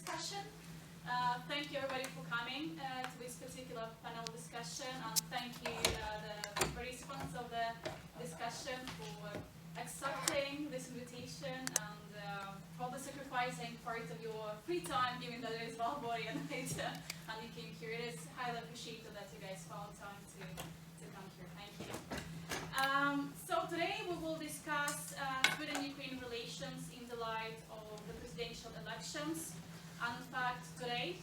discussion. Thank you everybody for coming to this particular panel discussion, and thank you the participants of the discussion for accepting this invitation and probably sacrificing part of your free time, given that it is Valborg and night, and you came here. It is highly appreciated that you guys found time to come here. Thank you. So today we will discuss Sweden-Ukraine relations in the light of the presidential elections. And in fact, today,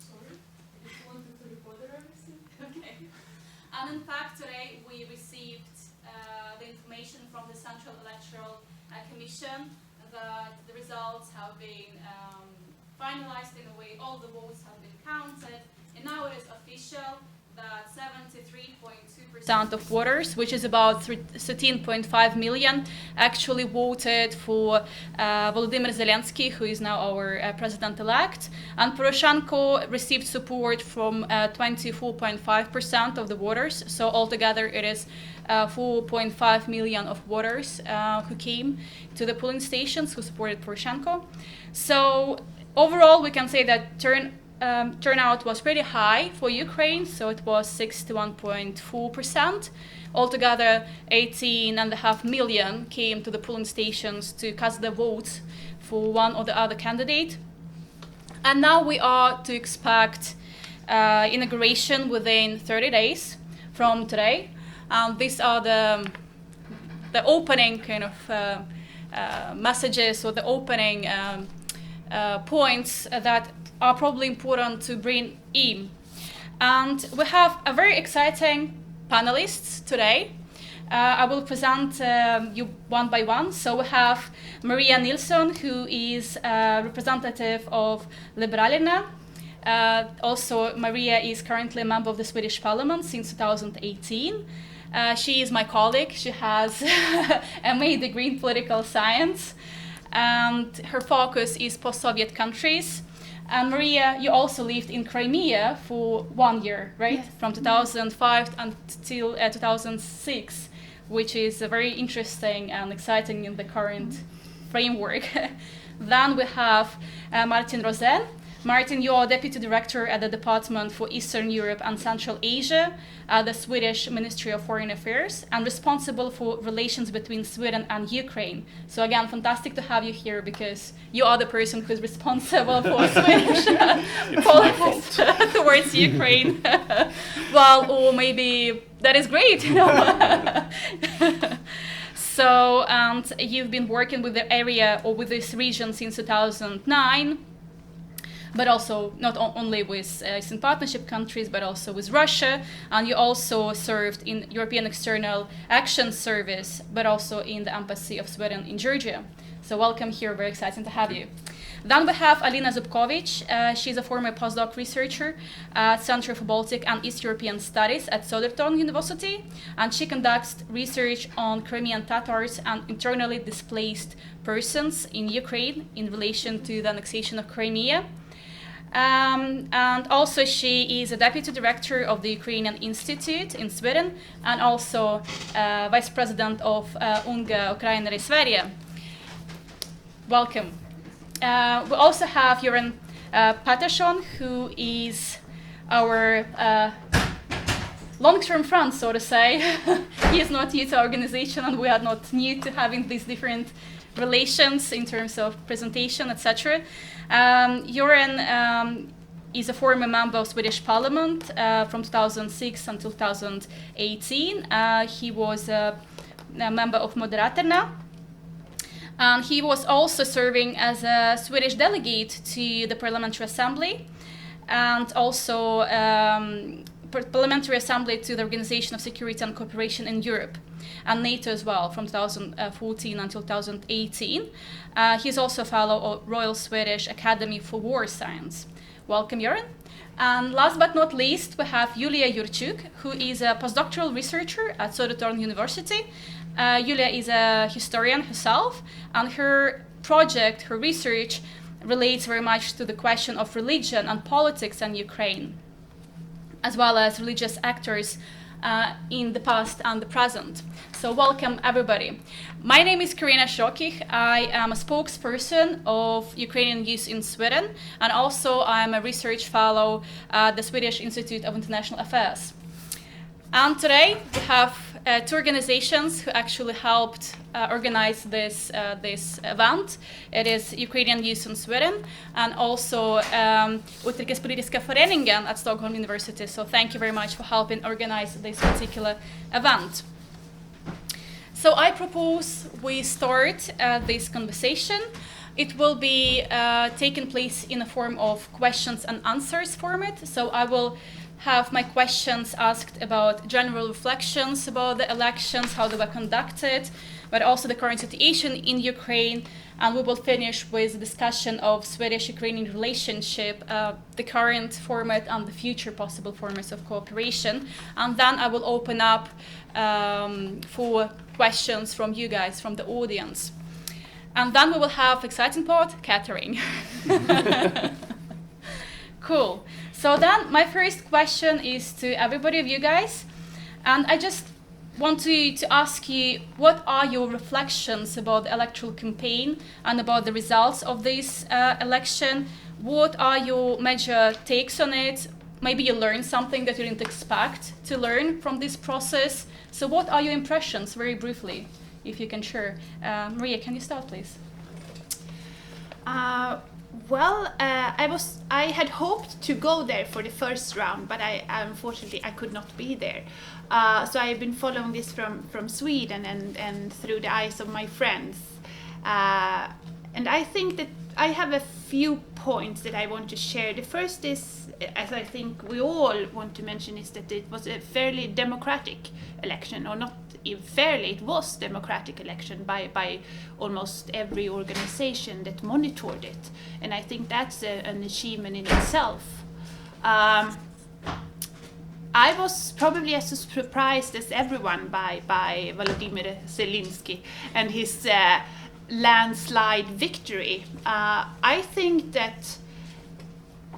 sorry, I just wanted to record everything. Okay. And in fact, today we received the information from the Central Electoral Commission that the results have been finalized in a way, all the votes have been counted, and now it is official that 73.2% of voters, which is about 13.5 million, actually voted for Volodymyr Zelensky, who is now our president-elect. And Poroshenko received support from 24.5% of the voters. So altogether, it is 4.5 million of voters who came to the polling stations who supported Poroshenko. So overall, we can say that turnout was pretty high for Ukraine, so it was 61.4%. Altogether, 18.5 million came to the polling stations to cast their votes for one or the other candidate. And now we are to expect inauguration within 30 days from today. These are the opening kind of messages or the opening points that are probably important to bring in. And we have a very exciting panelists today. I will present you one by one. So we have Maria Nilsson, who is a representative of Liberalerna. Also, Maria is currently a member of the Swedish Parliament since 2018. She is my colleague. She has a MA degree in political science, and her focus is post-Soviet countries. And Maria, you also lived in Crimea for 1 year, right? Yes. From 2005 until 2006, which is very interesting and exciting in the current framework. Then we have Martin Rosen. Martin, you are Deputy Director at the Department for Eastern Europe and Central Asia at the Swedish Ministry of Foreign Affairs and responsible for relations between Sweden and Ukraine. So again, fantastic to have you here because you are the person who is responsible for Swedish policies towards Ukraine. Well, or maybe that is great, you know. So, and you've been working with the area or with this region since 2009. But also not only with Eastern Partnership countries, but also with Russia. And you also served in European External Action Service, but also in the Embassy of Sweden in Georgia. So welcome here, very exciting to have you. Then we have Alina Zubkovic. She's a former postdoc researcher at Center for Baltic and East European Studies at Södertörn University. And she conducts research on Crimean Tatars and internally displaced persons in Ukraine in relation to the annexation of Crimea. And also she is a deputy director of the Ukrainian Institute in Sweden and also vice president of Unga Ukrainare i Sverige. Welcome. We also have Göran Patterson, who is our long-term friend, so to say. He is not new to our organization and we are not new to having these different relations in terms of presentation, etc. Göran is a former member of Swedish Parliament from 2006 until 2018. He was a member of Moderaterna. And he was also serving as a Swedish delegate to the Parliamentary Assembly and also Parliamentary Assembly to the Organization of Security and Cooperation in Europe and NATO as well from 2014 until 2018. He's also a fellow of Royal Swedish Academy for War Science. Welcome, Göran. And last but not least, we have Julia Jurchuk, who is a postdoctoral researcher at Södertörn University. Julia is a historian herself, and her project, her research, relates very much to the question of religion and politics in Ukraine, as well as religious actors in the past and the present. So welcome everybody. My name is Karina Shokich. I am a spokesperson of Ukrainian youth in Sweden, and also I'm a research fellow at the Swedish Institute of International Affairs. And today we have two organizations who actually helped organize this event. It is Ukrainian Youth in Sweden and also Utrikespolitiska föreningen at Stockholm University. So thank you very much for helping organize this particular event. So I propose we start this conversation. It will be taking place in a form of questions and answers format. So I will have my questions asked about general reflections about the elections, how they were conducted, but also the current situation in Ukraine. And we will finish with a discussion of Swedish-Ukrainian relationship, the current format and the future possible formats of cooperation. And then I will open up for questions from you guys, from the audience. And then we will have exciting part, catering. Cool. So then my first question is to everybody of you guys. And I just want to ask you, what are your reflections about the electoral campaign and about the results of this election? What are your major takes on it? Maybe you learned something that you didn't expect to learn from this process. So what are your impressions, very briefly, if you can share? Maria, can you start, please? I had hoped to go there for the first round, but unfortunately I could not be there. So I have been following this from Sweden and through the eyes of my friends. And I think that I have a few points that I want to share. The first is, as I think we all want to mention, is that it was a fairly democratic election, or not fairly, it was democratic election by almost every organization that monitored it. And I think that's an achievement in itself. I was probably as surprised as everyone by Volodymyr Zelensky and his landslide victory. I think that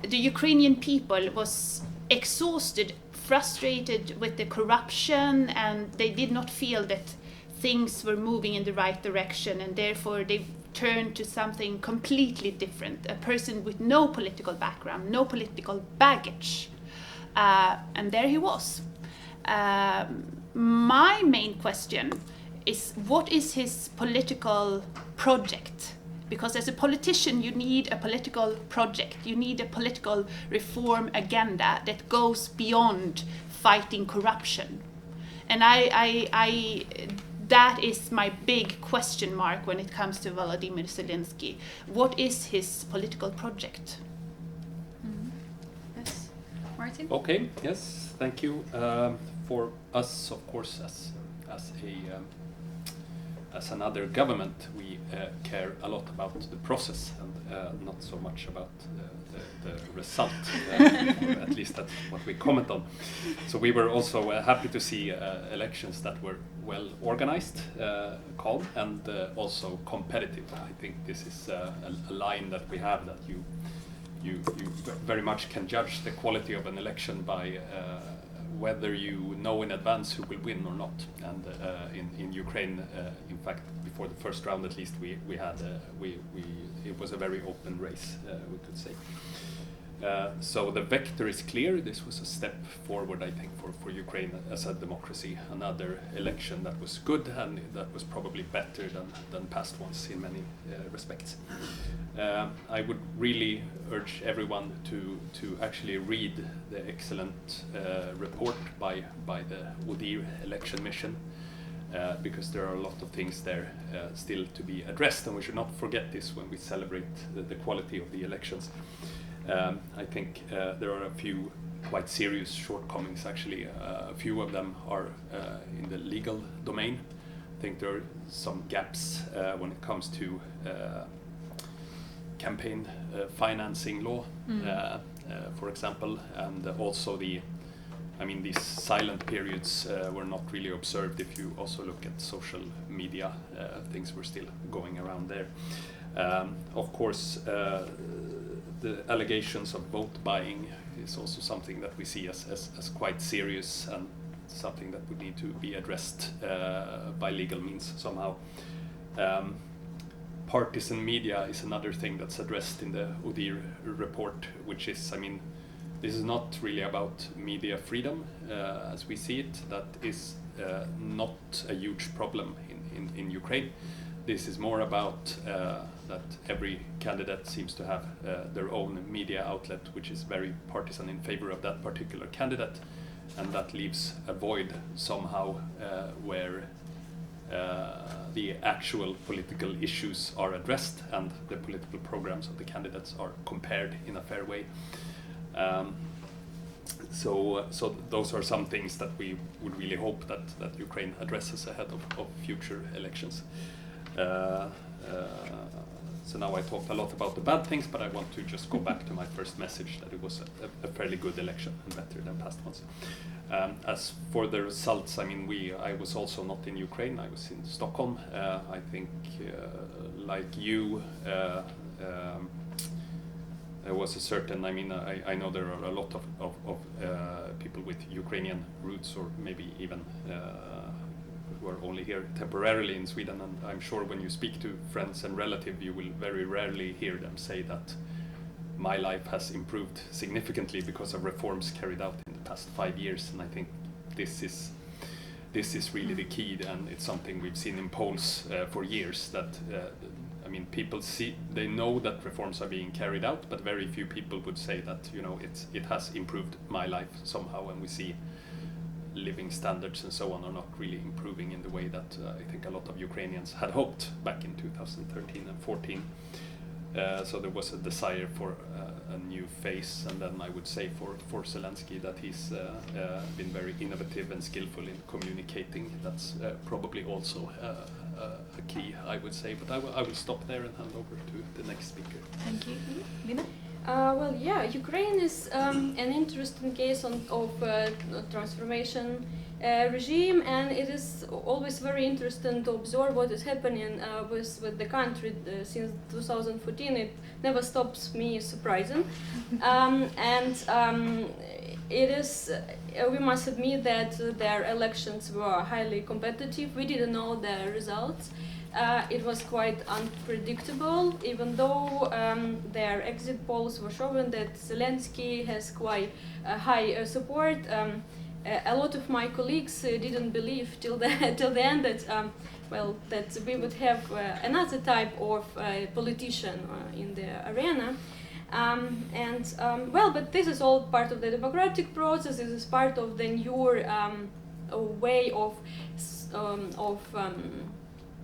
the Ukrainian people was exhausted, frustrated with the corruption, and they did not feel that things were moving in the right direction, and therefore they turned to something completely different, a person with no political background, no political baggage. And there he was. My main question is, what is his political project? Because as a politician, you need a political project. You need a political reform agenda that goes beyond fighting corruption. And that is my big question mark when it comes to Volodymyr Zelensky. What is his political project? Mm-hmm. Yes, Martin? Okay, yes, thank you. For us, of course, as another government, we care a lot about the process and not so much about the result. At least that's what we comment on. So we were also happy to see elections that were well organized, calm, and also competitive. I think this is a line that we have, that you very much can judge the quality of an election by whether you know in advance who will win or not. And in Ukraine, in fact, before the first round at least, we had it was a very open race, we could say. So the vector is clear. This was a step forward, I think, for Ukraine as a democracy. Another election that was good, and that was probably better than past ones in many respects. I would really urge everyone to actually read the excellent report by the ODIHR election mission, because there are a lot of things there still to be addressed, and we should not forget this when we celebrate the quality of the elections. I think there are a few quite serious shortcomings, actually. A few of them are in the legal domain. I think there are some gaps when it comes to campaign financing law, for example, and also these silent periods were not really observed. If you also look at social media, things were still going around there. Of course, the allegations of vote buying is also something that we see as quite serious, and something that would need to be addressed by legal means somehow. Partisan media is another thing that's addressed in the ODIHR report, which is, I mean, this is not really about media freedom as we see it. That is not a huge problem in Ukraine. This is more about that every candidate seems to have their own media outlet, which is very partisan in favor of that particular candidate, and that leaves a void somehow where the actual political issues are addressed and the political programs of the candidates are compared in a fair way. So those are some things that we would really hope that Ukraine addresses ahead of future elections. So now I talked a lot about the bad things, but I want to just go back to my first message, that it was a fairly good election and better than past ones. As for the results, I mean, I was also not in Ukraine, I was in Stockholm. I think, like you, there was a certain, I mean, I know there are a lot of people with Ukrainian roots, or maybe even who are only here temporarily in Sweden, and I'm sure when you speak to friends and relatives, you will very rarely hear them say that my life has improved significantly because of reforms carried out in the past 5 years. And I think this is really the key, and it's something we've seen in polls for years, that I mean, people they know that reforms are being carried out, but very few people would say that, you know, it has improved my life somehow, and we see living standards and so on are not really improving in the way that I think a lot of Ukrainians had hoped back in 2013 and 14. So there was a desire for a new face, and then I would say for Zelensky that he's been very innovative and skillful in communicating. That's probably also a key, I would say. But I will stop there and hand over to the next speaker. Thank you. Lina? Well, yeah, Ukraine is an interesting case of transformation regime, and it is always very interesting to observe what is happening with the country since 2014. It never stops me surprising. It is, we must admit that their elections were highly competitive. We didn't know the results. It was quite unpredictable, even though their exit polls were showing that Zelensky has quite high support. A lot of my colleagues didn't believe till the end that that we would have another type of politician in the arena. But this is all part of the democratic process. This is part of the new way of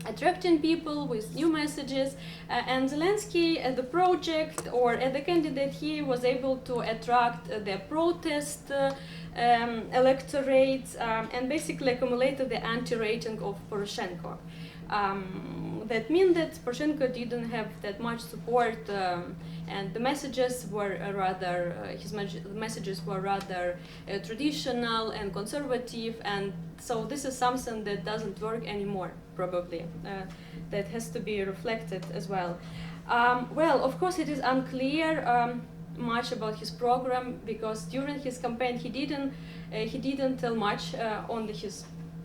attracting people with new messages, and Zelensky as the project or as the candidate, he was able to attract the protest electorate and basically accumulated the anti-rating of Poroshenko. That means that Poroshenko didn't have that much support, and the messages were his messages were rather traditional and conservative, and so this is something that doesn't work anymore, probably. That has to be reflected as well. Of course, it is unclear much about his program, because during his campaign he didn't tell much on his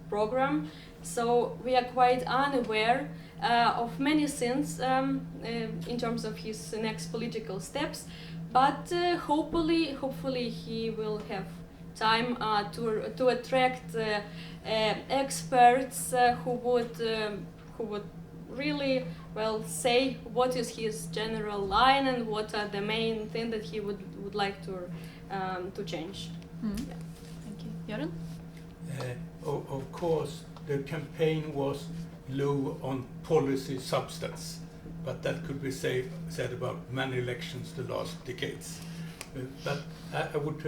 program, so we are quite unaware of many things in terms of his next political steps. But hopefully he will have time to attract experts who would really say what is his general line and what are the main thing that he would like to change. Mm-hmm. Yeah. Thank you. Göran? Of course, the campaign was low on policy substance, but that could be said about many elections the last decades. But I would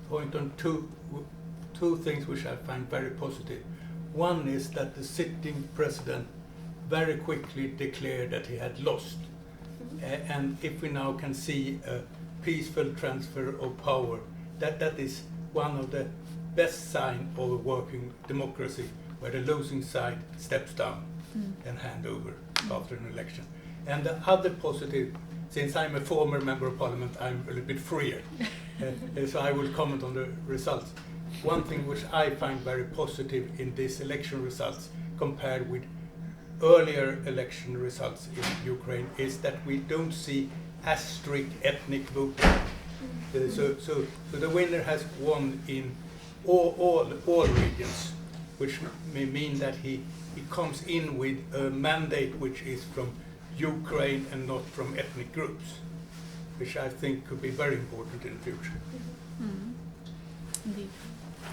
point on two things which I find very positive. One is that the sitting president very quickly declared that he had lost. And if we now can see a peaceful transfer of power, that is one of the best signs of a working democracy, where the losing side steps down and hand over after an election. And the other positive, since I'm a former member of parliament, I'm a little bit freer, so I will comment on the results. one thing which I find very positive in these election results compared with earlier election results in Ukraine is that we don't see as strict ethnic voting. So the winner has won in all regions, which may mean that he comes in with a mandate which is from Ukraine and not from ethnic groups, which I think could be very important in the future. Indeed.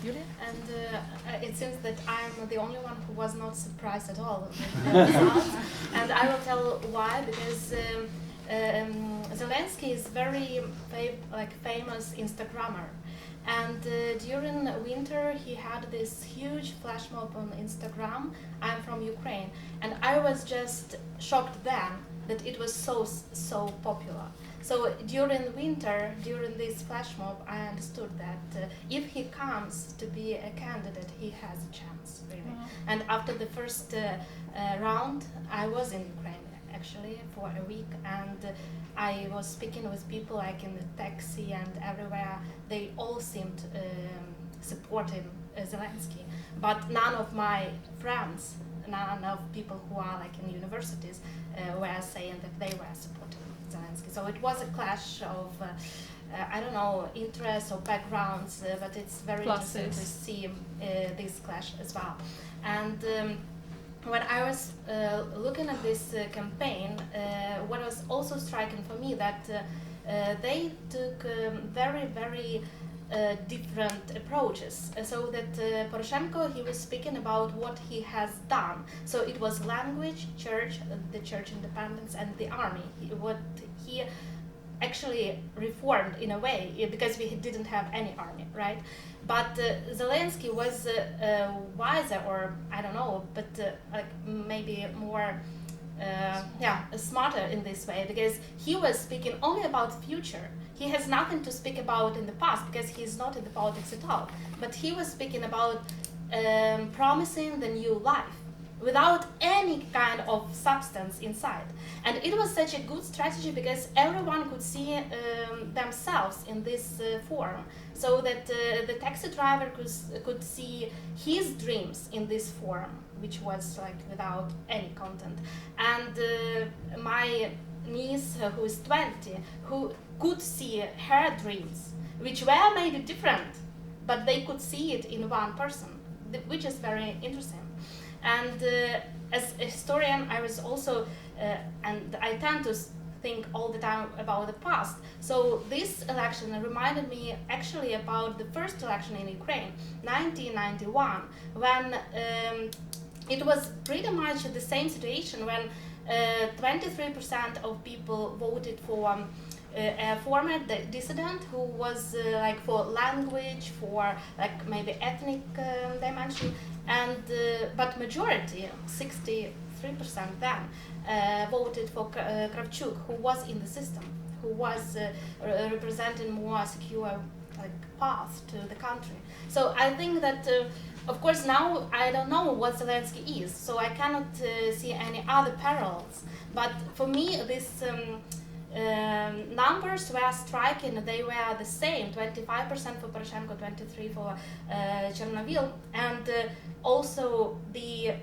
Julia? And it seems that I'm the only one who was not surprised at all with the results. And I will tell why, because Zelensky is very famous Instagrammer. And during winter, he had this huge flash mob on Instagram. I'm from Ukraine. And I was just shocked then that it was so popular. So during winter, during this flash mob, I understood that if he comes to be a candidate, he has a chance, really. And after the first round, I was in Ukraine actually for a week, and I was speaking with people like in the taxi and everywhere. They all seemed supporting Zelensky, but none of my friends, none of people who are like in universities were saying that they were supporting Zelensky. So it was a clash of I don't know, interests or backgrounds, but it's very interesting to see this clash as well. And when I was looking at this campaign, what was also striking for me that they took very different approaches. So that Poroshenko, he was speaking about what he has done. So it was language, church, the church independence, and the army. What he actually reformed in a way, because we didn't have any army, right? But Zelensky was wiser, or I don't know, but like maybe more smarter in this way, because he was speaking only about future. He has nothing to speak about in the past because he's not in the politics at all. But he was speaking about promising the new life without any kind of substance inside. And it was such a good strategy because everyone could see themselves in this form, so that the taxi driver could see his dreams in this form, which was like without any content. And my niece, who is 20, who could see her dreams, which were maybe different, but they could see it in one person, which is very interesting. And as a historian, I was also, and I tend to think all the time about the past. So this election reminded me actually about the first election in Ukraine, 1991, when it was pretty much the same situation when 23% of people voted for a former dissident who was like for language, for like maybe ethnic dimension, and but majority, 63% then, voted for Kravchuk, who was in the system, who was representing more secure like path to the country. So I think that of course now I don't know what Zelensky is, so I cannot see any other parallels. But for me, this numbers were striking. They were the same: 25% for Poroshenko, 23% for Chernovil, and also the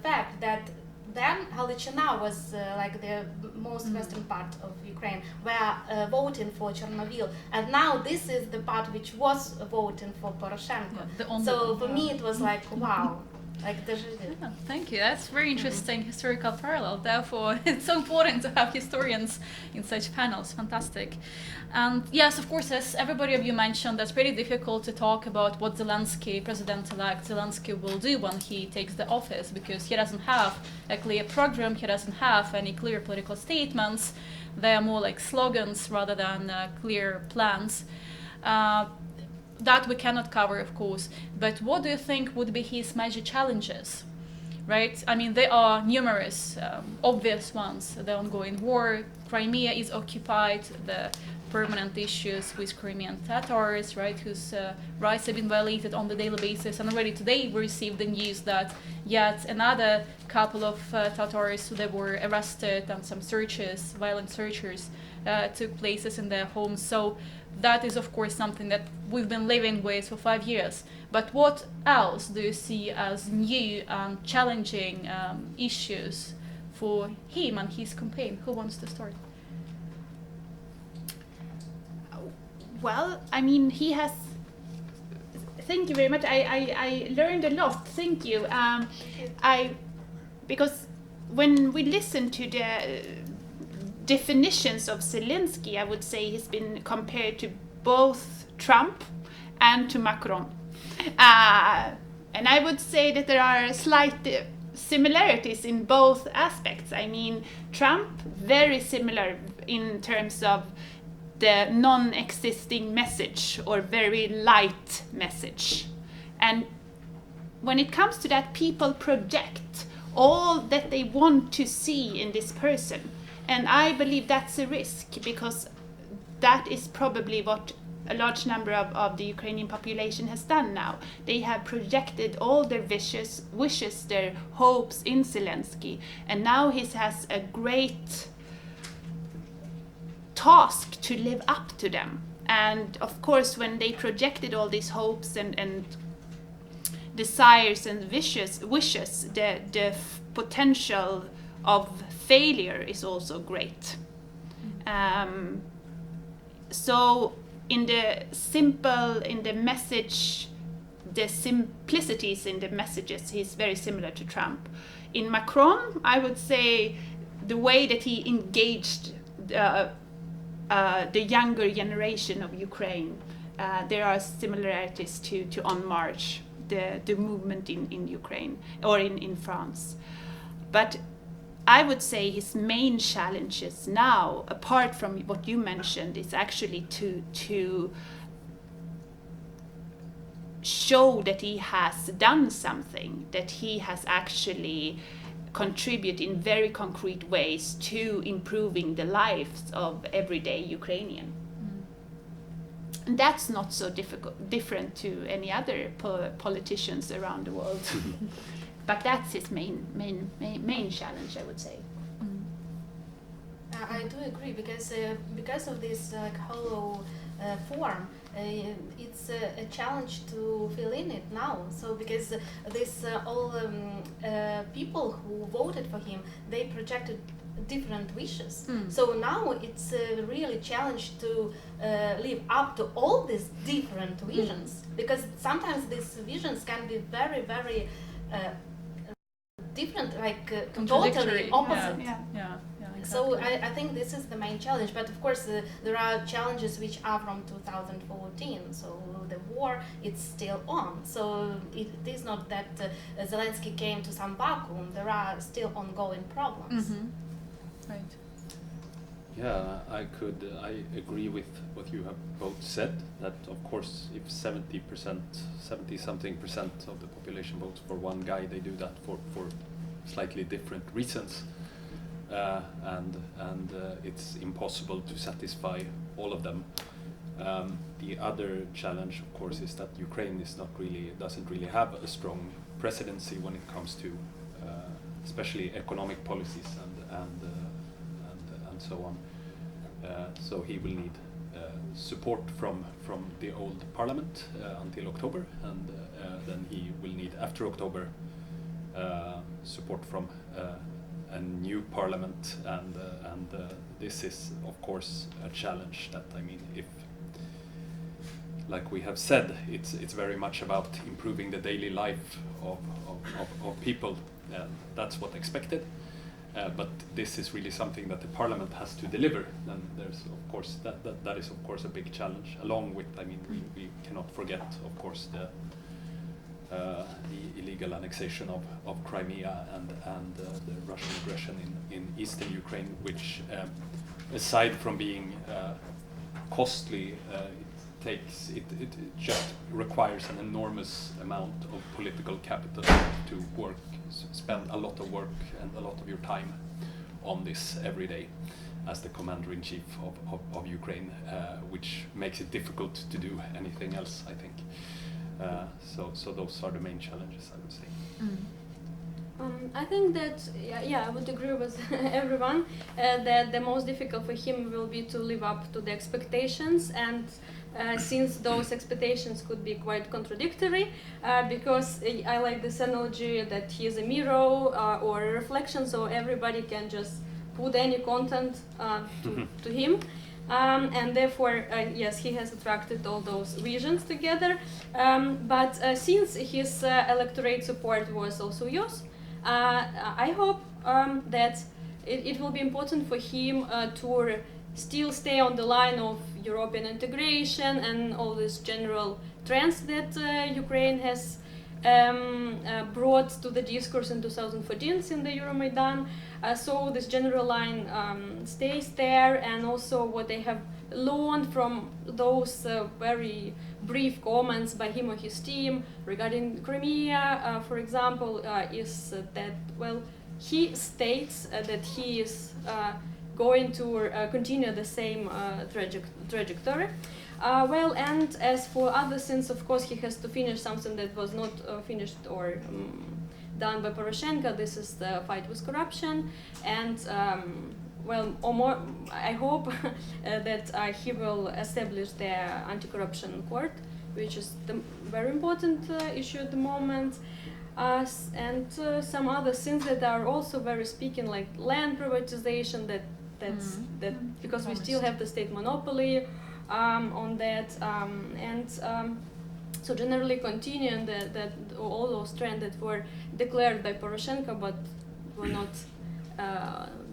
fact that then Halichina was like the most western part of Ukraine, were voting for Chernovil, and now this is the part which was voting for Poroshenko. So for me it was like, wow. Like thank you. That's very interesting historical parallel. Therefore, it's so important to have historians in such panels. Fantastic. And yes, of course, as everybody of you mentioned, that's pretty difficult to talk about what Zelensky, President-elect Zelensky, will do when he takes the office, because he doesn't have a clear program. He doesn't have any clear political statements. They are more like slogans rather than clear plans. That we cannot cover, of course, but what do you think would be his major challenges, right? I mean, there are numerous obvious ones. The ongoing war, Crimea is occupied, the permanent issues with Crimean Tatars, right, whose rights have been violated on the daily basis. And already today we received the news that yet another couple of Tatars, they were arrested, and some searches, violent searches, took places in their homes. So that is of course something that we've been living with for 5 years. But what else do you see as new and challenging issues for him and his campaign? Who wants to start? Well, I mean, he has. Thank you very much. I learned a lot. Thank you. Because when we listen to the definitions of Zelensky, I would say he's been compared to both Trump and to Macron. And I would say that there are slight similarities in both aspects. I mean, Trump, very similar in terms of the non-existing message or very light message. And when it comes to that, people project all that they want to see in this person. And I believe that's a risk, because that is probably what a large number of the Ukrainian population has done now. They have projected all their wishes, their hopes in Zelensky. And now he has a great task to live up to them. And of course, when they projected all these hopes and desires and wishes, the potential of failure is also great. So in the message, the simplicities in the messages, he's very similar to Trump. In Macron, I would say the way that he engaged the younger generation of Ukraine, there are similarities to En Marche, the movement in Ukraine or in France. But I would say his main challenges now, apart from what you mentioned, is actually to show that he has done something, that he has actually contributed in very concrete ways to improving the lives of everyday Ukrainian. And that's not so different to any other politicians around the world. But that's his main challenge, I would say. I do agree, because of this hollow form, it's a challenge to fill in it now. So because this all people who voted for him, they projected different wishes. So now it's a really challenge to live up to all these different visions, because sometimes these visions can be very, very different, like totally opposite. Yeah, exactly. So I think this is the main challenge. But of course, there are challenges which are from 2014. So the war, it's still on. So it is not that Zelensky came to some vacuum. There are still ongoing problems. Right. Yeah, I agree with what you have both said, that of course if 70-something% of the population votes for one guy, they do that for slightly different reasons, and it's impossible to satisfy all of them. The other challenge, of course, is that Ukraine doesn't really have a strong presidency when it comes to especially economic policies and so on. So he will need support from the old parliament until October, and then he will need, after October, support from a new parliament, and this is of course a challenge. That, I mean, if, like we have said, it's very much about improving the daily life of people. That's what expected. But this is really something that the parliament has to deliver. Then there's of course that is of course a big challenge. Along with, I mean, we cannot forget, of course, the illegal annexation of Crimea and the Russian aggression in eastern Ukraine, which, aside from being costly, it just requires an enormous amount of political capital to work, spend a lot of work and a lot of your time on this every day as the commander-in-chief of Ukraine, which makes it difficult to do anything else, I think. So those are the main challenges, I would say. I think that, I would agree with everyone that the most difficult for him will be to live up to the expectations, and since those expectations could be quite contradictory, because I like this analogy that he is a mirror or a reflection, so everybody can just put any content to him. And therefore, yes, he has attracted all those visions together. But since his electorate support was also yours, I hope that it will be important for him to still stay on the line of European integration and all these general trends that Ukraine has brought to the discourse in 2014 in the Euromaidan. So this general line stays there, and also what they have learned from those very brief comments by him or his team regarding Crimea, for example, is that, well, he states that he is going to continue the same trajectory. Well, and as for other things, of course, he has to finish something that was not finished or done by Poroshenko. This is the fight with corruption, and well, or more, I hope that he will establish the anti-corruption court, which is the very important issue at the moment, and some other things that are also very speaking, like land privatization. That's because we still have the state monopoly on that, and so generally continuing that all those trends that were declared by Poroshenko but were not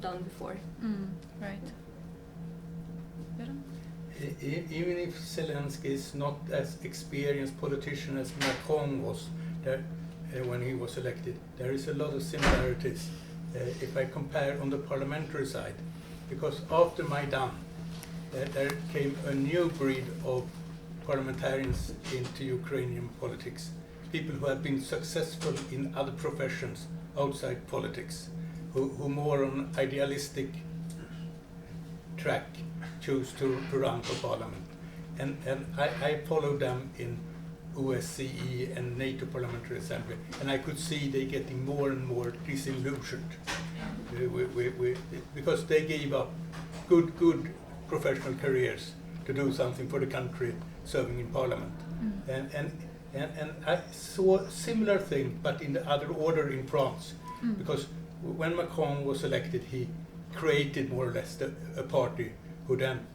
done before. Right. Even if Zelensky is not as experienced politician as Macron was there, when he was elected, there is a lot of similarities if I compare on the parliamentary side, because after Maidan there came a new breed of parliamentarians into Ukrainian politics, people who have been successful in other professions outside politics, who more on idealistic track choose to run for parliament. And I followed them in OSCE and NATO Parliamentary Assembly, and I could see they getting more and more disillusioned because they gave up good professional careers to do something for the country, serving in parliament. And I saw a similar thing, but in the other order in France, because when Macron was elected, he created more or less a party who then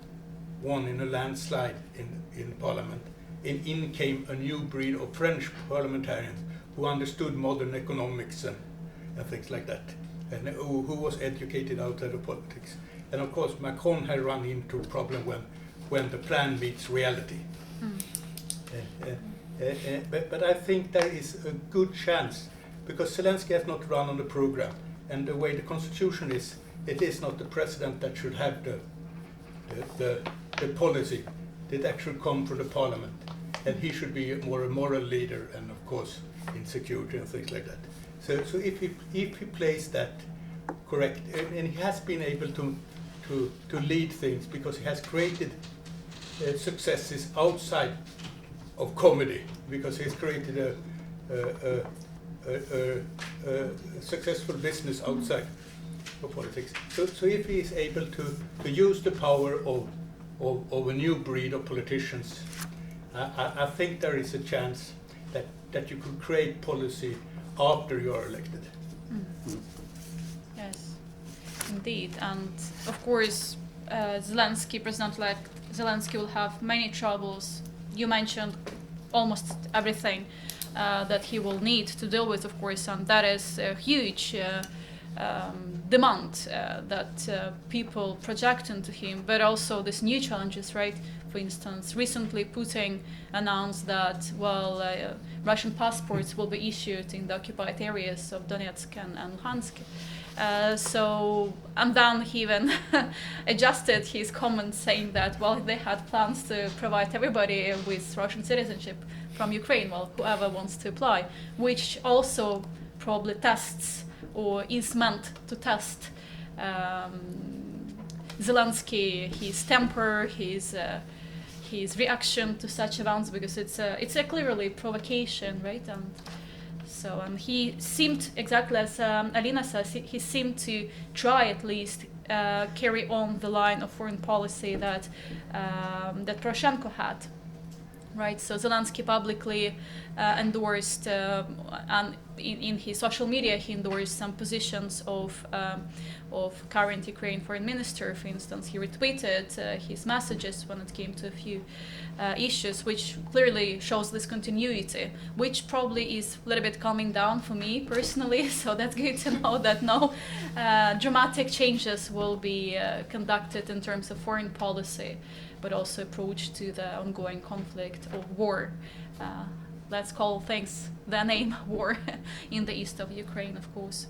won in a landslide in parliament. And in came a new breed of French parliamentarians who understood modern economics and things like that, and who was educated outside of politics. And of course, Macron had run into a problem when the plan meets reality. But I think there is a good chance, because Zelensky has not run on the program, and the way the constitution is, it is not the president that should have the policy. It actually come from the parliament, and he should be more a moral leader, and of course in security and things like that. So if he plays that correct, and he has been able to lead things, because he has created successes outside of comedy, because he's created a successful business outside of politics. So if he is able to use the power of a new breed of politicians, I think there is a chance that you could create policy after you are elected. Yes, indeed. And of course, President-elect Zelensky will have many troubles. You mentioned almost everything that he will need to deal with, of course, and that is a huge demand that people project into him, but also these new challenges, right? For instance, recently Putin announced that, Russian passports will be issued in the occupied areas of Donetsk and Luhansk. And then he even adjusted his comments, saying that, they had plans to provide everybody with Russian citizenship from Ukraine, whoever wants to apply, which also probably tests or is meant to test Zelensky, his temper, his reaction to such events, because it's a clearly provocation, right? And so he seemed, exactly as Alina says, he seemed to try at least carry on the line of foreign policy that Poroshenko had. Right, so Zelensky publicly endorsed, and in his social media, he endorsed some positions of current Ukraine foreign minister. For instance, he retweeted his messages when it came to a few issues, which clearly shows this continuity, which probably is a little bit calming down for me personally. So that's good to know that no dramatic changes will be conducted in terms of foreign policy, but also approach to the ongoing conflict of war. Let's call things the name war in the east of Ukraine, of course.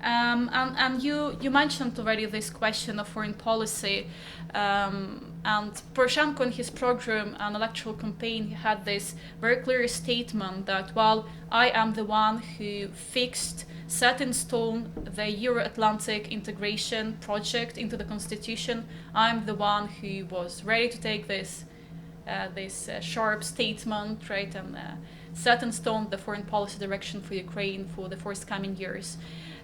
And you mentioned already this question of foreign policy, and Poroshenko in his program and electoral campaign, he had this very clear statement that, well, I am the one who set in stone the Euro-Atlantic integration project into the constitution. I'm the one who was ready to take this sharp statement, right, and set in stone the foreign policy direction for Ukraine for the forthcoming years.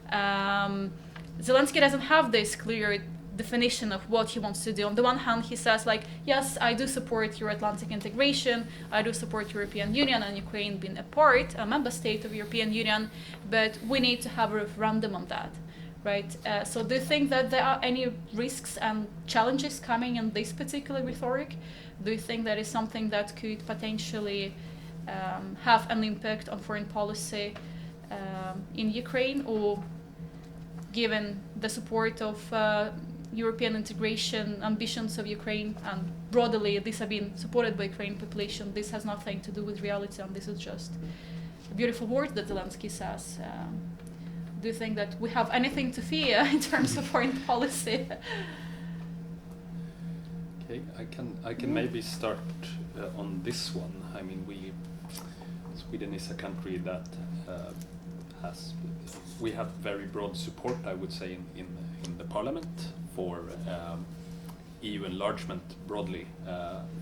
Zelensky doesn't have this clear definition of what he wants to do. On the one hand, he says, like, yes, I do support Euro-Atlantic integration, I do support European Union and Ukraine being a member state of European Union, but we need to have a referendum on that, right? So do you think that there are any risks and challenges coming in this particular rhetoric? Do you think that is something that could potentially have an impact on foreign policy in Ukraine, or given the support of European integration ambitions of Ukraine, and broadly these have been supported by Ukrainian population, this has nothing to do with reality, and this is just a beautiful word that Zelensky says. Do you think that we have anything to fear in terms of foreign policy? Okay, I can maybe start on this one. I mean, Sweden is a country that we have very broad support, I would say, in the parliament for EU enlargement broadly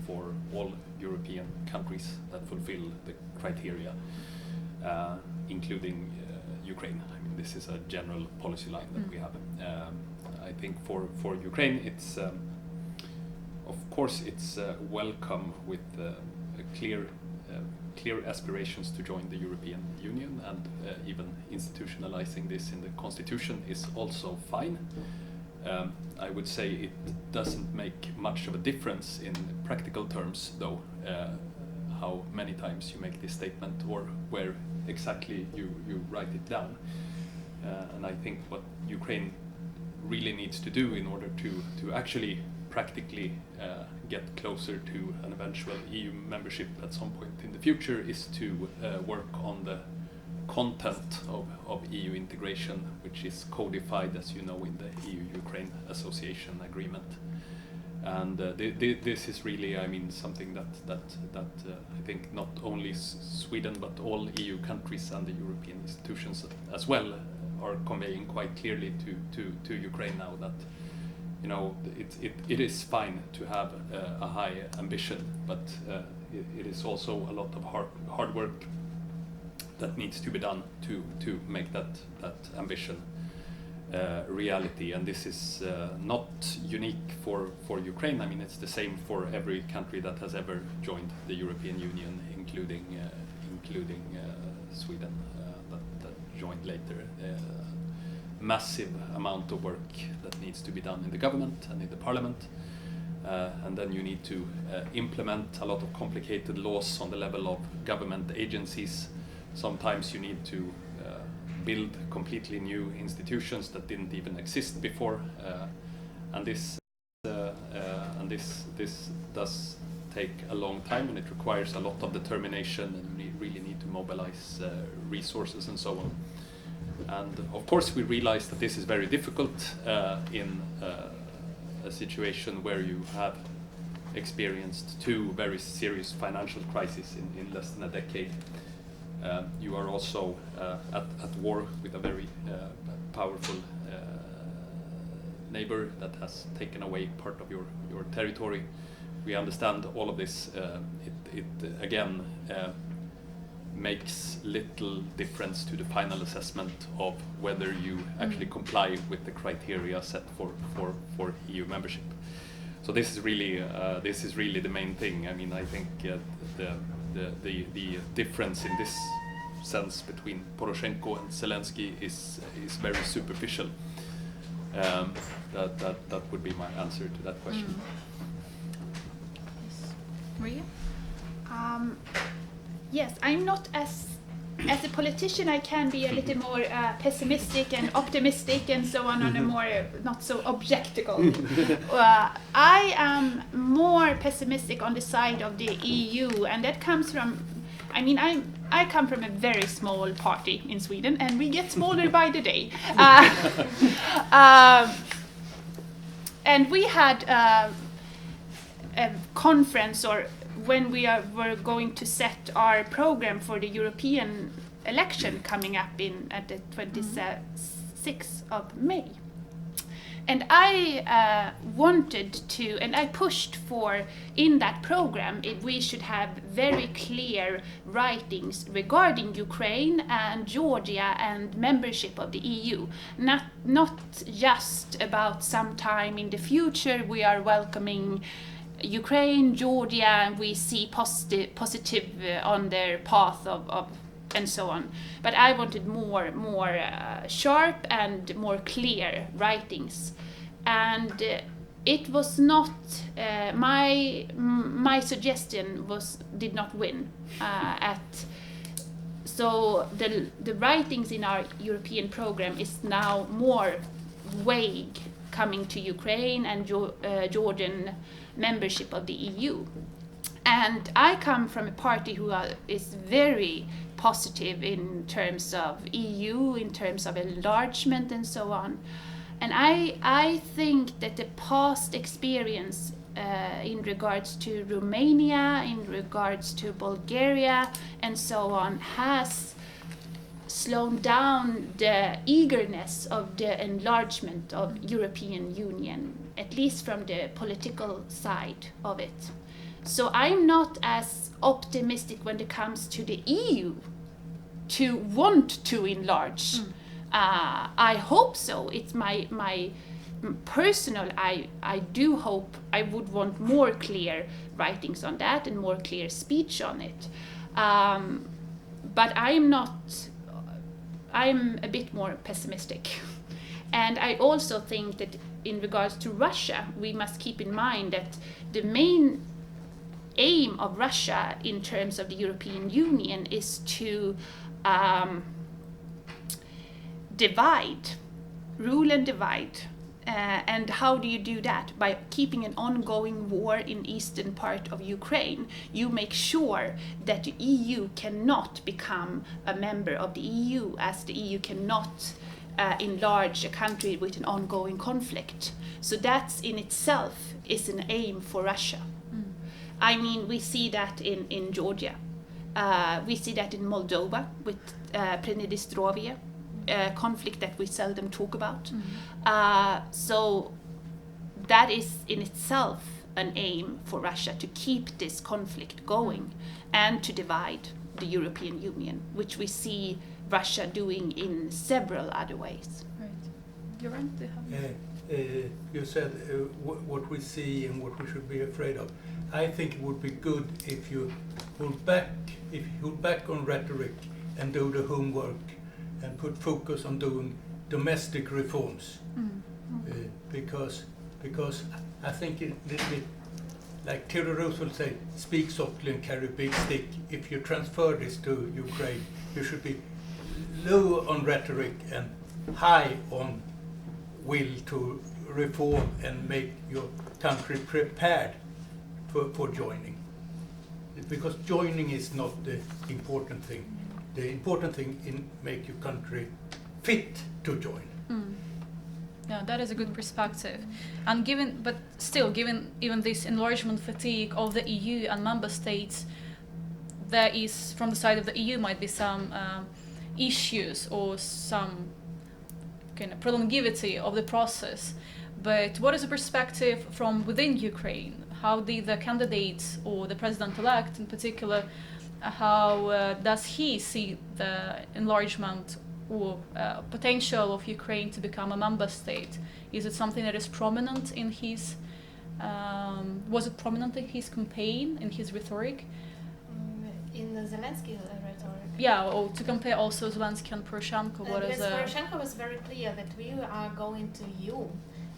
for all European countries that fulfill the criteria, including Ukraine. I mean, this is a general policy line that we have. I think for Ukraine, it's of course it's welcome with clear aspirations to join the European Union, and even institutionalizing this in the constitution is also fine. I would say it doesn't make much of a difference in practical terms, though, how many times you make this statement or where exactly you write it down. And I think what Ukraine really needs to do in order to actually practically get closer to an eventual EU membership at some point in the future is to work on the content of EU integration, which is codified, as you know, in the EU-Ukraine Association Agreement. And this is really, I mean, something that I think not only Sweden but all EU countries and the European institutions as well are conveying quite clearly to Ukraine now, that, you know, it is fine to have a high ambition, but it is also a lot of hard work that needs to be done to make that ambition reality. And this is not unique for Ukraine. I mean, it's the same for every country that has ever joined the European Union, including Sweden that joined later. Massive amount of work that needs to be done in the government and in the parliament, and then you need to implement a lot of complicated laws on the level of government agencies. Sometimes you need to build completely new institutions that didn't even exist before, and this does take a long time, and it requires a lot of determination, and you really need to mobilize resources and so on. And of course we realize that this is very difficult in a situation where you have experienced two very serious financial crises in less than a decade. You are also at war with a very powerful neighbor that has taken away part of your territory. We understand all of this. It again makes little difference to the final assessment of whether you actually comply with the criteria set for EU membership. So this is really the main thing. I mean, I think the difference in this sense between Poroshenko and Zelensky is very superficial. That would be my answer to that question. Yes. Maria? Yes, I'm not as a politician. I can be a little more pessimistic and optimistic and so on a more not so objectical. I am more pessimistic on the side of the EU, and that comes from. I mean, I come from a very small party in Sweden, and we get smaller by the day. And we had a conference, or when we were going to set our program for the European election coming up at the 26th of May. And I wanted to, and I pushed for, in that program, we should have very clear writings regarding Ukraine and Georgia and membership of the EU. Not just about sometime in the future we are welcoming Ukraine, Georgia, and we see positive on their path of and so on. But I wanted more sharp and more clear writings, and it was not my suggestion did not win so the writings in our European program is now more vague, coming to Ukraine and Georgian membership of the EU. And I come from a party who is very positive in terms of EU, in terms of enlargement and so on. And I think that the past experience in regards to Romania, in regards to Bulgaria and so on, has slowed down the eagerness of the enlargement of European Union, at least from the political side of it. So I'm not as optimistic when it comes to the EU to want to enlarge. I hope so. It's my personal, I do hope. I would want more clear writings on that and more clear speech on it. But I'm a bit more pessimistic. And I also think that in regards to Russia, we must keep in mind that the main aim of Russia in terms of the European Union is to rule and divide. And how do you do that? By keeping an ongoing war in eastern part of Ukraine. You make sure that the EU cannot become a member of the EU, as the EU cannot enlarge a country with an ongoing conflict. So that's in itself is an aim for Russia. I mean, we see that in Georgia. We see that in Moldova with Pridnestrovia, conflict that we seldom talk about. So that is in itself an aim for Russia, to keep this conflict going and to divide the European Union, which we see Russia doing in several other ways. Right. Göran, do you have? You said what we see and what we should be afraid of. I think it would be good if you hold back on rhetoric and do the homework and put focus on doing domestic reforms. Because I think it little bit, like Theodore Roosevelt said, speak softly and carry a big stick. If you transfer this to Ukraine, you should be low on rhetoric and high on will to reform and make your country prepared for joining. Because joining is not the important thing. The important thing is make your country fit to join. Yeah, that is a good perspective. And given even this enlargement fatigue of the EU and member states, there is, from the side of the EU, might be some issues or some kind of prolongivity of the process. But what is the perspective from within Ukraine? How did the candidate or the president-elect in particular, how does he see the enlargement or potential of Ukraine to become a member state? Is it something that is prominent in his, was it prominent in his campaign, in his rhetoric? In the Zelensky rhetoric. Yeah, or to compare also Zelensky and Poroshenko, what is Because Poroshenko was very clear that we are going to EU,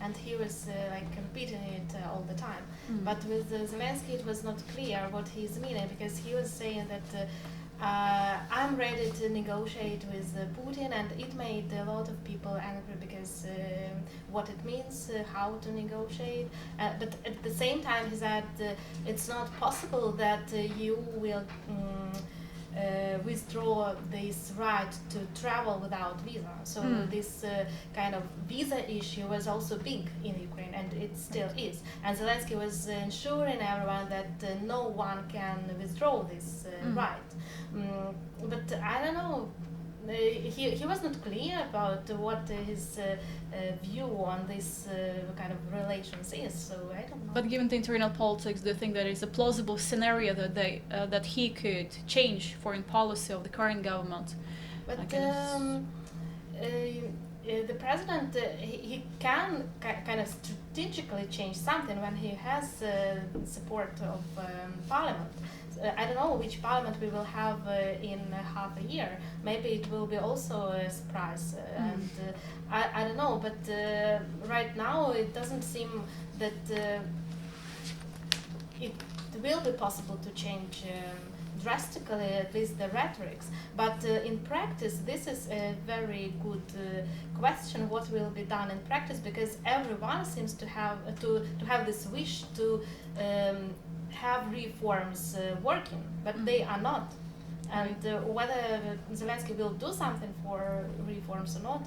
and he was like repeating it all the time. But with Zelensky, it was not clear what he's meaning, because he was saying that I'm ready to negotiate with Putin, and it made a lot of people angry because what it means, how to negotiate. But at the same time, he said it's not possible that you will withdraw this right to travel without visa. So this kind of visa issue was also big in Ukraine, and it still is. And Zelensky was ensuring everyone that no one can withdraw this right. But I don't know. He was not clear about what his view on this kind of relations is, so I don't know. But given the internal politics, do you think there is a plausible scenario that that he could change foreign policy of the current government? But the president, he can kind of strategically change something when he has support of parliament. I don't know which parliament we will have in half a year. Maybe it will be also a surprise. And I don't know, but right now it doesn't seem that it will be possible to change drastically, at least the rhetorics. But in practice, this is a very good question, what will be done in practice, because everyone seems to have this wish to have reforms working, but they are not. And whether Zelensky will do something for reforms or not,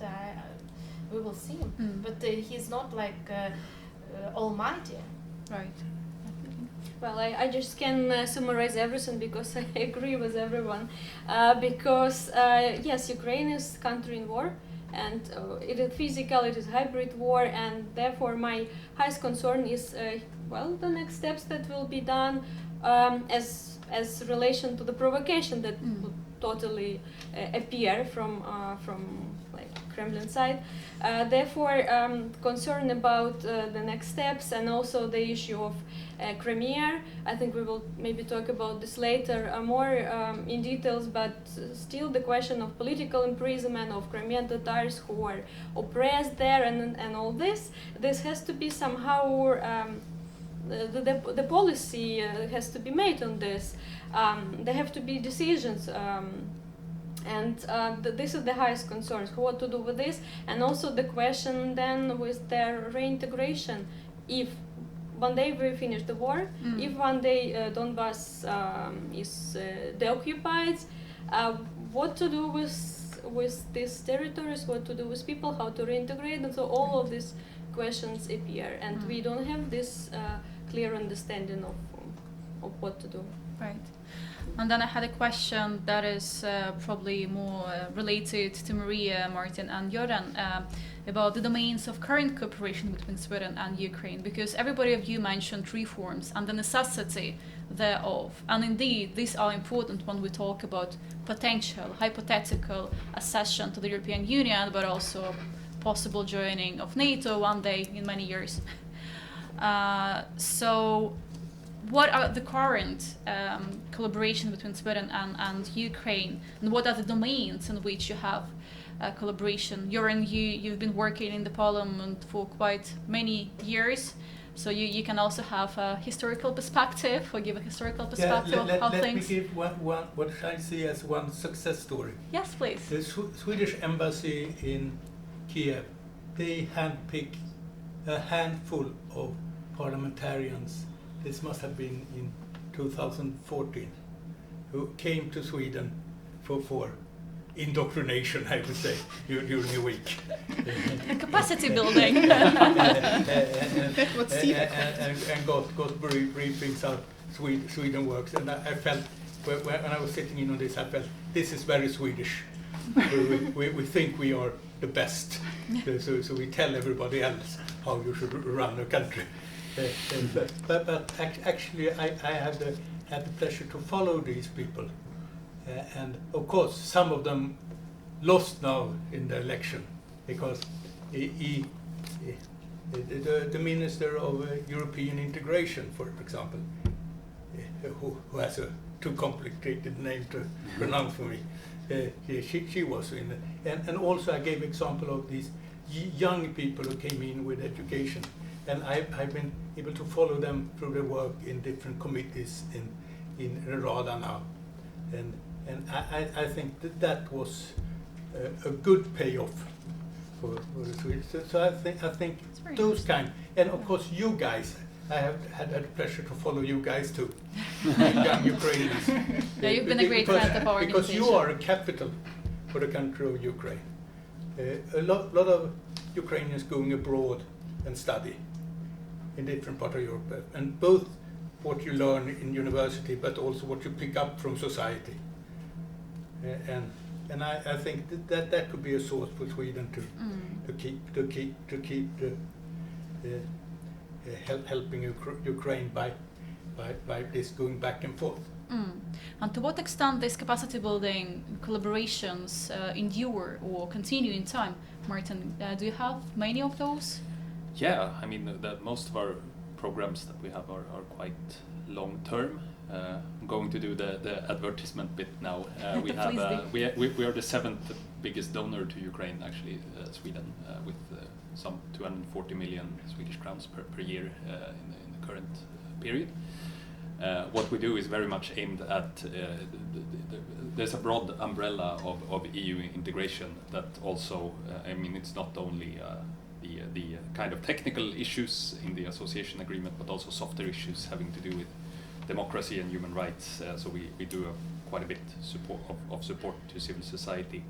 we will see. But he's not like almighty. Right. Well, I just can summarize everything because I agree with everyone. Because yes, Ukraine is country in war, and it is physical, it is hybrid war, and therefore my highest concern is well, the next steps that will be done as relation to the provocation that would totally appear from like Kremlin side. Therefore, concern about the next steps, and also the issue of Crimea. I think we will maybe talk about this later more in details, but still the question of political imprisonment of Crimean Tatars who are oppressed there, and all this has to be somehow the policy has to be made on this. There have to be decisions, and this is the highest concerns, what to do with this, and also the question then with their reintegration. If one day we finish the war, if one day Donbass is deoccupied, what to do with these territories, what to do with people, how to reintegrate, and so all of these questions appear, and we don't have this clear understanding of what to do. Right. And then I had a question that is probably more related to Maria, Martin, and Göran about the domains of current cooperation between Sweden and Ukraine, because everybody of you mentioned reforms and the necessity thereof. And indeed, these are important when we talk about potential, hypothetical accession to the European Union, but also possible joining of NATO one day in many years. So what are the current collaboration between Sweden and Ukraine, and what are the domains in which you have collaboration? You've been working in the parliament for quite many years, so you can also have a historical perspective, or give a historical perspective of how things... Let me give what I see as one success story. Yes, please. The Swedish embassy in Kiev, they handpick a handful of parliamentarians. This must have been in 2014, who came to Sweden for indoctrination, I would say, during a week. Capacity building. and got briefings how Sweden works. And I felt, when I was sitting in on this, I felt this is very Swedish. We think we are the best, so we tell everybody else how you should run a country. Actually, I had the pleasure to follow these people, and of course some of them lost now in the election because the Minister of European Integration, for example, who has a too complicated name to pronounce for me, she was in it. And also I gave example of these young people who came in with education, and I've been able to follow them through their work in different committees in Rada now, and I think that was a good payoff for the Swedes. So I think those kind, and of course you guys, I have had the pleasure to follow you guys too, young Ukrainians. Yeah, you've been a great friend of our because organization. you are a capital for the country of Ukraine. A lot of Ukrainians going abroad and study in different parts of Europe, and both what you learn in university, but also what you pick up from society. And I think that could be a source for Sweden to keep helping Ukraine by this going back and forth. And to what extent these capacity building collaborations endure or continue in time? Martin, do you have many of those? Yeah, I mean, most of our programs that we have are quite long term. I'm going to do the advertisement bit now. We have we are the 7th biggest donor to Ukraine, actually, Sweden, with some 240 million Swedish crowns per year in the current period. What we do is very much aimed at there's a broad umbrella of EU integration that also, I mean, it's not only the kind of technical issues in the association agreement, but also softer issues having to do with democracy and human rights. So we do quite a bit of support to civil society.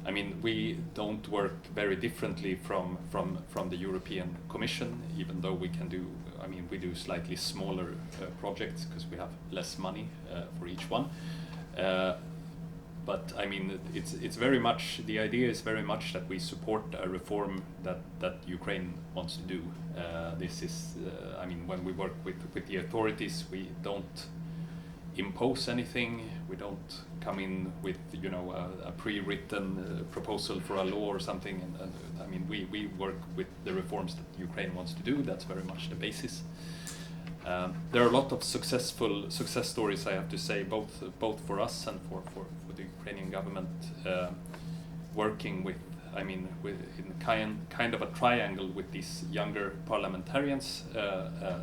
I mean, we don't work very differently from the European Commission, even though we can do, I mean, we do slightly smaller projects because we have less money for each one. But I mean, it's very much, the idea is very much that we support a reform that Ukraine wants to do. This is, I mean, when we work with the authorities, we don't impose anything. We don't come in with, you know, a pre-written proposal for a law or something. And I mean, we work with the reforms that Ukraine wants to do. That's very much the basis. There are a lot of success stories, I have to say, both for us and for the Ukrainian government, working with, I mean, in kind of a triangle with these younger parliamentarians,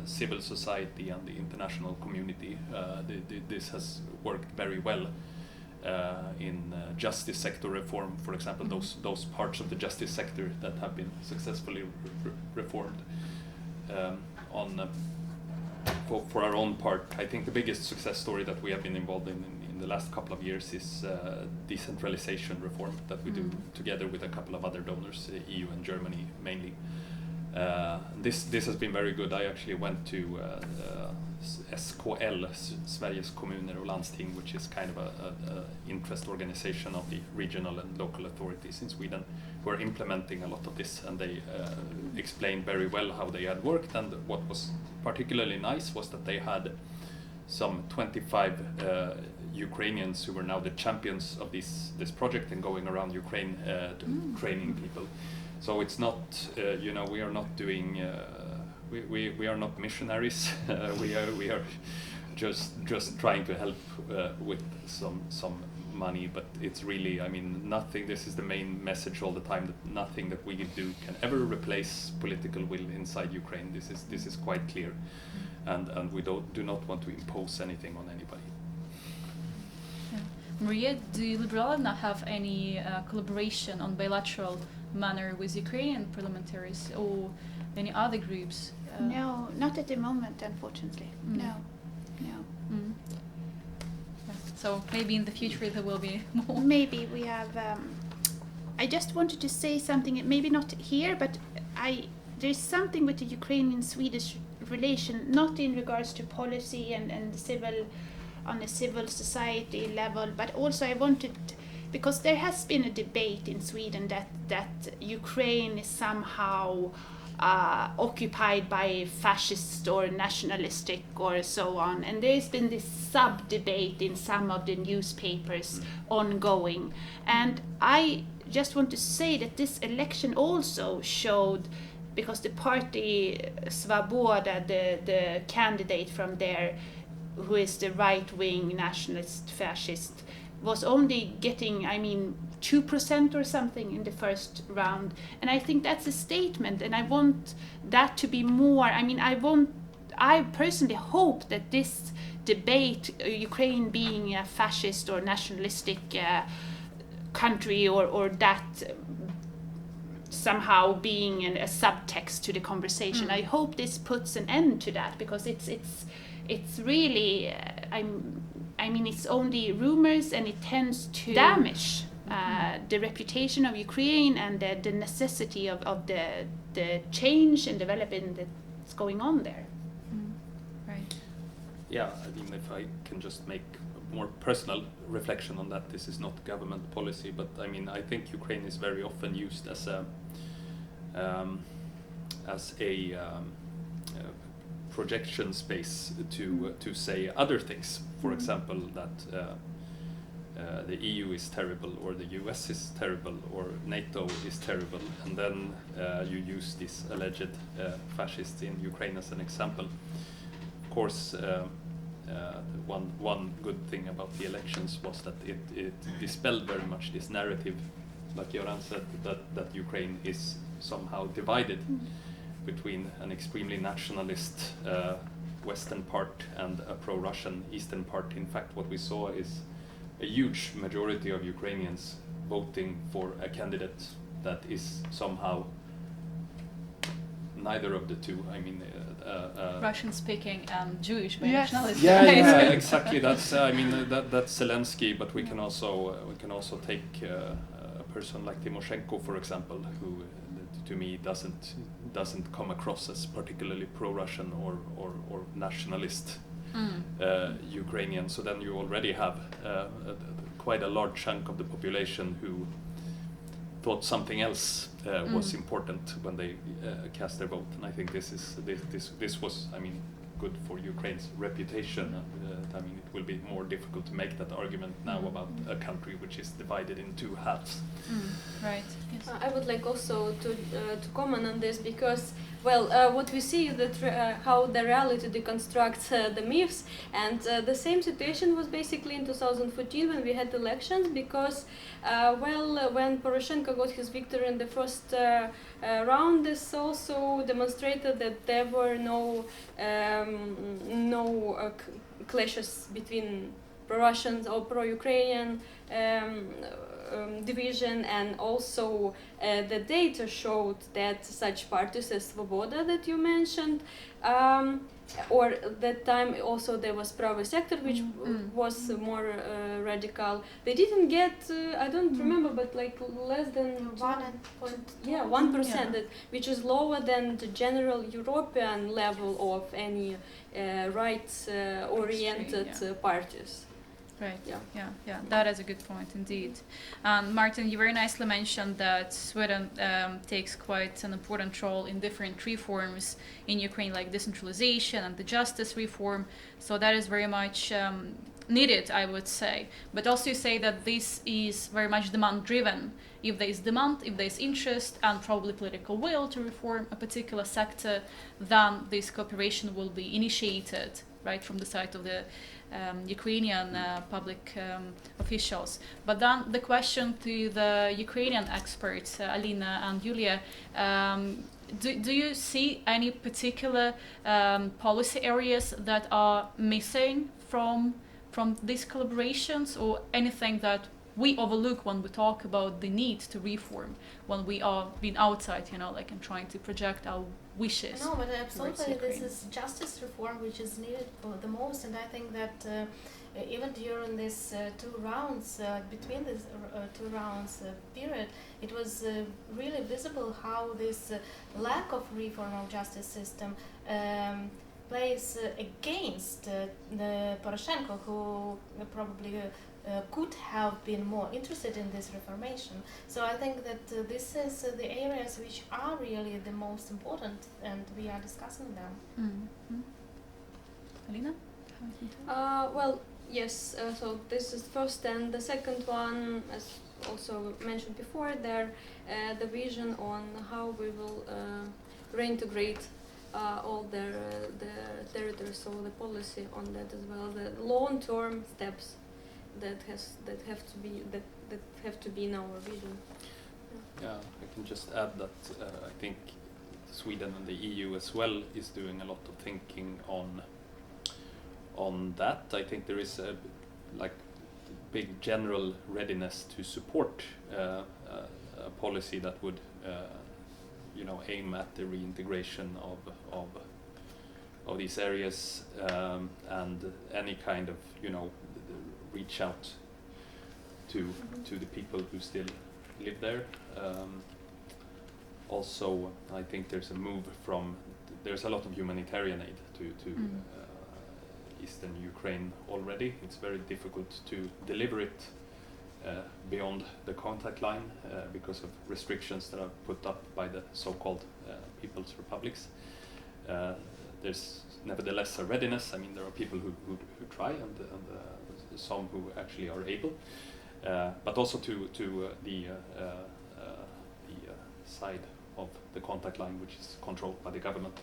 civil society, and the international community. This has worked very well in justice sector reform, for example. Those parts of the justice sector that have been successfully reformed. For our own part, I think the biggest success story that we have been involved in the last couple of years is decentralization reform that we do together with a couple of other donors, EU and Germany mainly. This has been very good. I actually went to SKL, Sveriges kommuner och landsting, which is kind of a interest organization of the regional and local authorities in Sweden, who are implementing a lot of this, and they explained very well how they had worked. And what was particularly nice was that they had some 25 Ukrainians who were now the champions of this project and going around Ukraine training people. So it's not, you know, we are not doing, we are not missionaries. we are just trying to help with some money, but it's really, I mean, nothing. This is the main message all the time, that nothing that we do can ever replace political will inside Ukraine. This is quite clear, and we do not want to impose anything on anybody. Maria, do Liberala have any collaboration on bilateral manner with Ukrainian parliamentaries or any other groups? No, not at the moment, unfortunately. No. So maybe in the future there will be more. Maybe we have. I just wanted to say something. Maybe not here, but there's something with the Ukrainian-Swedish relation, not in regards to policy and civil, on a civil society level, but also I wanted because there has been a debate in Sweden that Ukraine is somehow occupied by fascist or nationalistic or so on, and there's been this sub-debate in some of the newspapers ongoing. And I just want to say that this election also showed, because the party Svoboda, the candidate from there, who is the right-wing nationalist fascist, was only getting, 2% or something in the first round. And I think that's a statement, and I want that to be more. I personally hope that this debate, Ukraine being a fascist or nationalistic country, or that somehow being a subtext to the conversation, I hope this puts an end to that, because it's really, it's only rumors, and it tends to damage the reputation of Ukraine and the necessity of the change and development that's going on there. Right. Yeah, if I can just make a more personal reflection on that, this is not government policy, but I think Ukraine is very often used as a projection space to say other things. For example, that the EU is terrible, or the US is terrible, or NATO is terrible, and then you use this alleged fascists in Ukraine as an example. Of course, one good thing about the elections was that it dispelled very much this narrative, like Göran said, that Ukraine is somehow divided between an extremely nationalist western part and a pro-Russian eastern part. In fact, what we saw is a huge majority of Ukrainians voting for a candidate that is somehow neither of the two. Russian-speaking and Jewish by Yes. nationality. Yeah, exactly. That's that's Zelensky, but we can also take a person like Tymoshenko, for example, who to me doesn't come across as particularly pro-Russian or nationalist Ukrainian. So then you already have quite a large chunk of the population who thought something else was important when they cast their vote. And I think this was good for Ukraine's reputation. It will be more difficult to make that argument now about a country which is divided in two halves. Right. Yes. I would like also to comment on this, because what we see is that how the reality deconstructs the myths, and the same situation was basically in 2014 when we had elections, because when Poroshenko got his victory in the first round, this also demonstrated that there were no clashes between pro-Russians or pro-Ukrainian division, and also the data showed that such parties as Svoboda that you mentioned, or that time also there was Pravый Sector, which was more radical. They didn't get, I don't remember, but like less than 1%, which is lower than the general European level of any rights-oriented parties. Right. Yeah. That is a good point indeed. Martin, you very nicely mentioned that Sweden takes quite an important role in different reforms in Ukraine, like decentralization and the justice reform. So that is very much needed, I would say. But also you say that this is very much demand-driven. If there is demand, if there is interest, and probably political will to reform a particular sector, then this cooperation will be initiated, right, from the side of the Ukrainian public officials. But then the question to the Ukrainian experts, Alina and Yulia, do you see any particular policy areas that are missing from these collaborations, or anything that we overlook when we talk about the need to reform, when we are being outside, and trying to project our wishes? No, but absolutely, this is justice reform which is needed for the most, and I think that even during this between these two rounds period, it was really visible how this lack of reform of justice system plays against the Poroshenko, who probably could have been more interested in this reformation. So I think that this is the areas which are really the most important, and we are discussing them. Mm-hmm. Alina? Well, yes, so this is first, and the second one, as also mentioned before, the vision on how we will reintegrate all the territories, so the policy on that as well, the long-term steps that have to be in our vision. Yeah, I can just add that I think Sweden and the EU as well is doing a lot of thinking on that. I think there is a big general readiness to support a policy that would aim at the reintegration of these areas, and any kind of reach out to the people who still live there. Also, I think there's a move there's a lot of humanitarian aid to eastern Ukraine already. It's very difficult to deliver it beyond the contact line because of restrictions that are put up by the so-called People's Republics. There's nevertheless a readiness. I mean, there are people who try, and some who actually are able, but also to the side of the contact line, which is controlled by the government.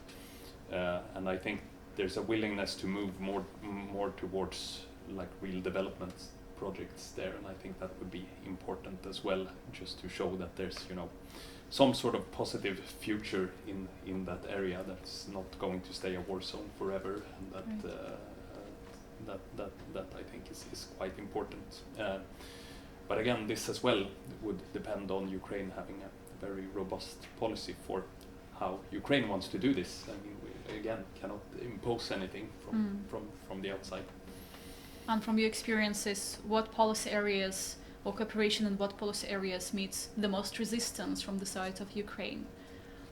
And I think there's a willingness to move more towards real development projects there, and I think that would be important as well, just to show that there's some sort of positive future in that area that's not going to stay a war zone forever, and that I think is quite important. But again, this as well would depend on Ukraine having a very robust policy for how Ukraine wants to do this. I mean, we again cannot impose anything from the outside. And from your experiences, what policy areas or cooperation in what policy areas meets the most resistance from the side of Ukraine?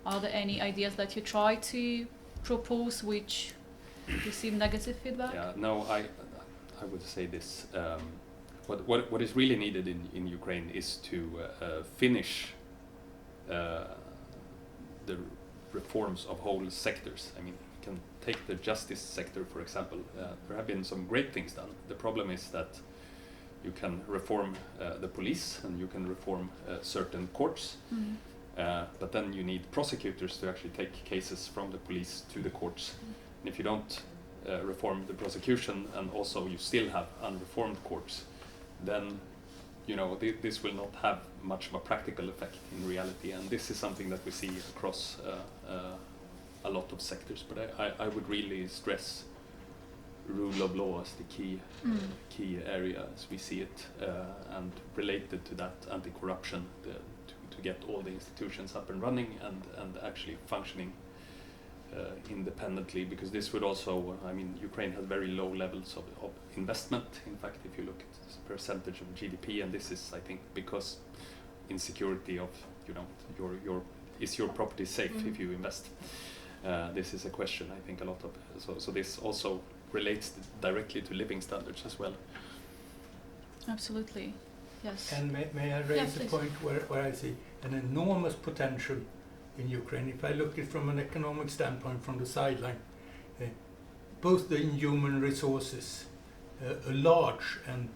Are there any ideas that you try to propose which receive negative feedback? Yeah, no, I would say this. What is really needed in Ukraine is to finish the reforms of whole sectors. I mean, you can take the justice sector, for example. There have been some great things done. The problem is that you can reform the police and you can reform certain courts, but then you need prosecutors to actually take cases from the police to the courts. And if you don't reform the prosecution, and also you still have unreformed courts, then this will not have much of a practical effect in reality. And this is something that we see across a lot of sectors. But I would really stress rule of law as the key area as we see it, and related to that, anti-corruption, to get all the institutions up and running and actually functioning independently, because this would also, I mean, Ukraine has very low levels of investment. In fact, if you look at the percentage of GDP, and this is, I think, because insecurity of, is your property safe if you invest? This is a question, I think, a lot of, so this also relates directly to living standards as well. Absolutely, yes. And may I raise a point where I see an enormous potential in Ukraine. If I look at it from an economic standpoint, from the sideline, both the human resources, a large and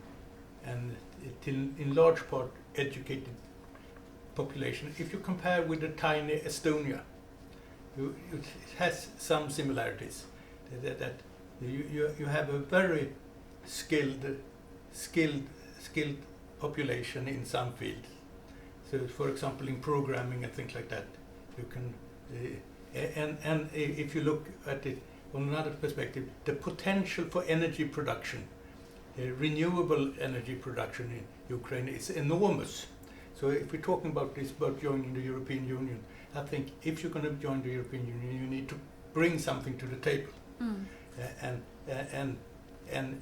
in large part educated population. If you compare with the tiny Estonia, it has some similarities. That you have a very skilled population in some fields. So, for example, in programming and things like that, you can. And if you look at it from another perspective, the potential for energy production, renewable energy production in Ukraine is enormous. So if we're talking about joining the European Union, I think if you're going to join the European Union, you need to bring something to the table. And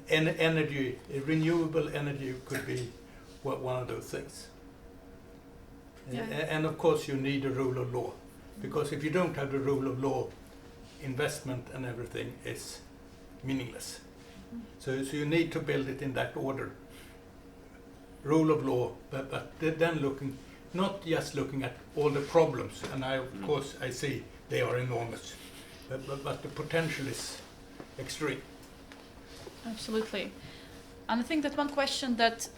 energy, renewable energy could be one of those things. Yeah. And of course you need a rule of law, because if you don't have the rule of law, investment and everything is meaningless. So you need to build it in that order. rule of law, but then looking, not just looking at all the problems, and of course I see they are enormous, but the potential is extreme. Absolutely. And I think that one question that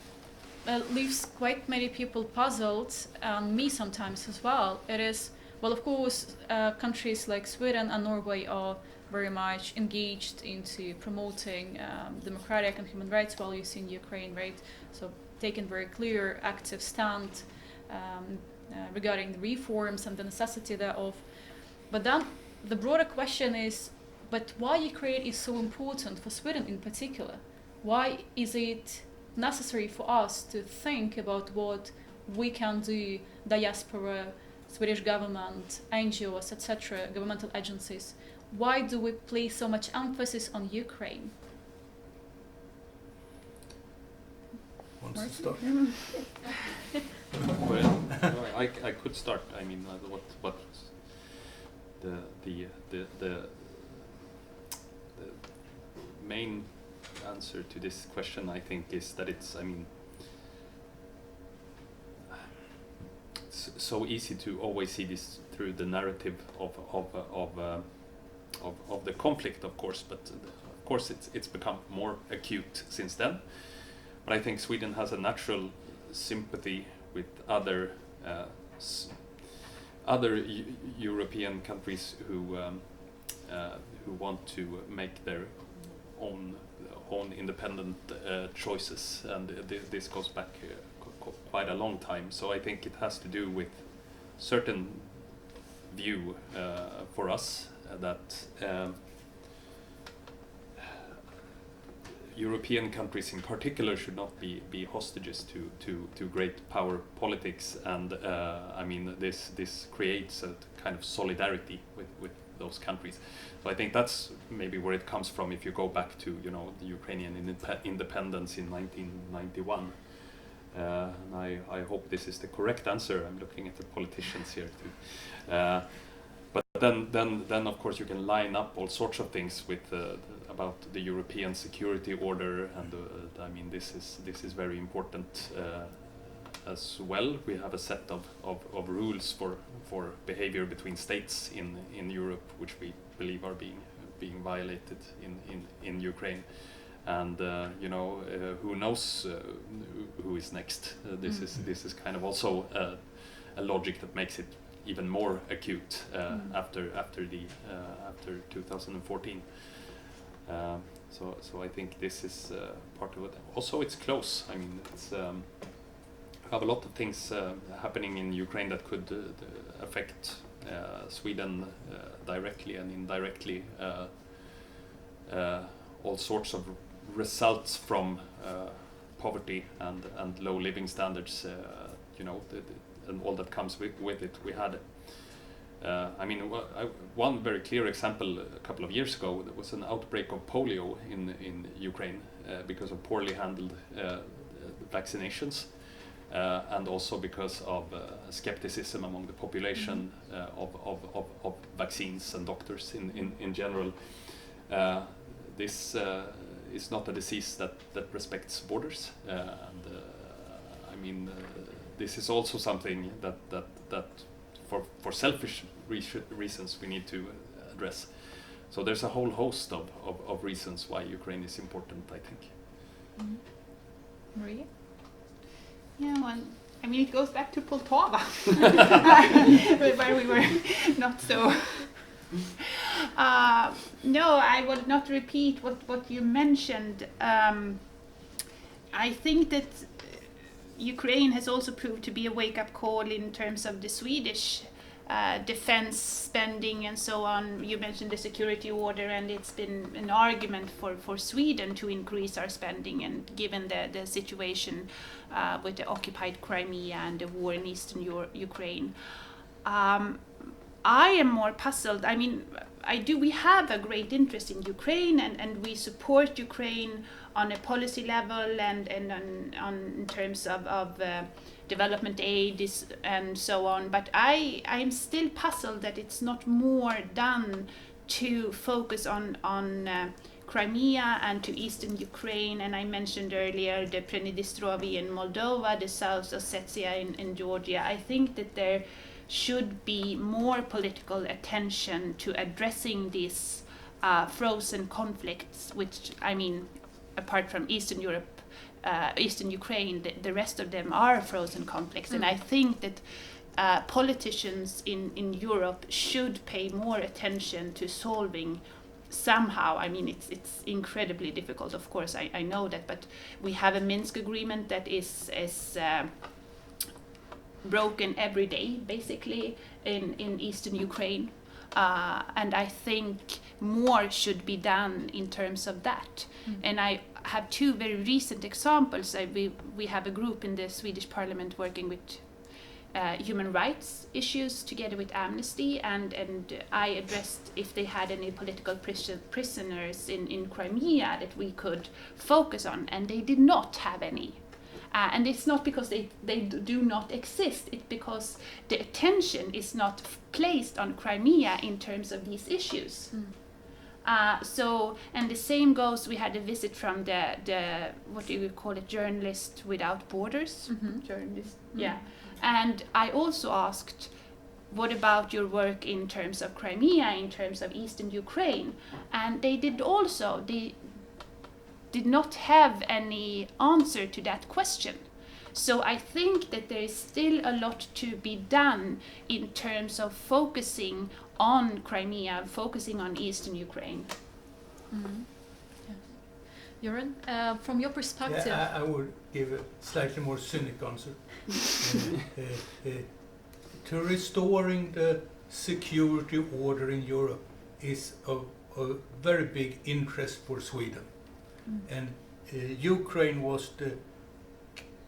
leaves quite many people puzzled, and me sometimes as well, it is, well, of course, countries like Sweden and Norway are very much engaged into promoting democratic and human rights values in Ukraine, right? So taking very clear, active stand regarding the reforms and the necessity thereof. But then the broader question is, but why Ukraine is so important for Sweden in particular? Why is it necessary for us to think about what we can do, diaspora, Swedish government, NGOs, etc., governmental agencies? Why do we place so much emphasis on Ukraine? Wants to start? Well, I could start. I mean, what the main answer to this question, I think, is that it's, I mean, it's so easy to always see this through the narrative of the conflict, of course, but of course it's become more acute since then. But I think Sweden has a natural sympathy with other European countries who want to make their own independent choices, and this goes back quite a long time. So I think it has to do with certain view for us that European countries in particular should not be hostages to great power politics, and I mean this creates a kind of solidarity with those countries. So I think that's maybe where it comes from. If you go back to, you know, the Ukrainian independence in 1991, and I hope this is the correct answer. I'm looking at the politicians here too. But then of course you can line up all sorts of things with about the European security order, and I mean this is very important as well. We have a set of rules for behavior between states in Europe, which we believe are being violated in Ukraine. And you know, who knows who is next? This is kind of also a logic that makes it even more acute after 2014. So I think this is part of it. Also, it's close. I mean, it's have a lot of things happening in Ukraine that could affect Sweden directly and indirectly. All sorts of results from poverty and low living standards, you know, and all that comes with it. We had, I mean, one very clear example a couple of years ago. There was an outbreak of polio in Ukraine because of poorly handled vaccinations, and also because of skepticism among the population of vaccines and doctors in general. This is not a disease that respects borders, and I mean, this is also something that for selfish reasons we need to address. So there's a whole host of reasons why Ukraine is important, I think. Maria? Yeah, well, I mean, it goes back to Poltava, where we were not so. No, I will not repeat what you mentioned. I think that Ukraine has also proved to be a wake-up call in terms of the Swedish defense spending and so on. You mentioned the security order, and it's been an argument for Sweden to increase our spending, and given the situation with the occupied Crimea and the war in eastern Ukraine. I am more puzzled. I mean, we have a great interest in Ukraine, and we support Ukraine on a policy level and on in terms of development aid and so on. But I'm still puzzled that it's not more done to focus on Crimea and to eastern Ukraine, and I mentioned earlier the Prenidestrovia in Moldova, the South Ossetia in Georgia, I think that there should be more political attention to addressing these frozen conflicts, which, I mean, apart from Eastern Europe, Eastern Ukraine, the rest of them are frozen conflicts. And I think that politicians in Europe should pay more attention to solving somehow. I mean, it's incredibly difficult, of course, I know that, but we have a Minsk agreement that is broken every day, basically, in eastern Ukraine. And I think more should be done in terms of that. And I have two very recent examples. We have a group in the Swedish Parliament working with human rights issues together with Amnesty, and I addressed if they had any political prisoners in Crimea that we could focus on, and they did not have any. And it's not because they do not exist, it's because the attention is not placed on Crimea in terms of these issues. So, and the same goes, we had a visit from the what do you call it, Journalists Without Borders? Journalists, yeah. And I also asked, what about your work in terms of Crimea, in terms of eastern Ukraine? And they did not have any answer to that question. So I think that there is still a lot to be done in terms of focusing on Crimea, focusing on eastern Ukraine. Joran, from your perspective. Yeah, I would give a slightly more cynic answer. To restoring the security order in Europe is of a very big interest for Sweden. And Ukraine was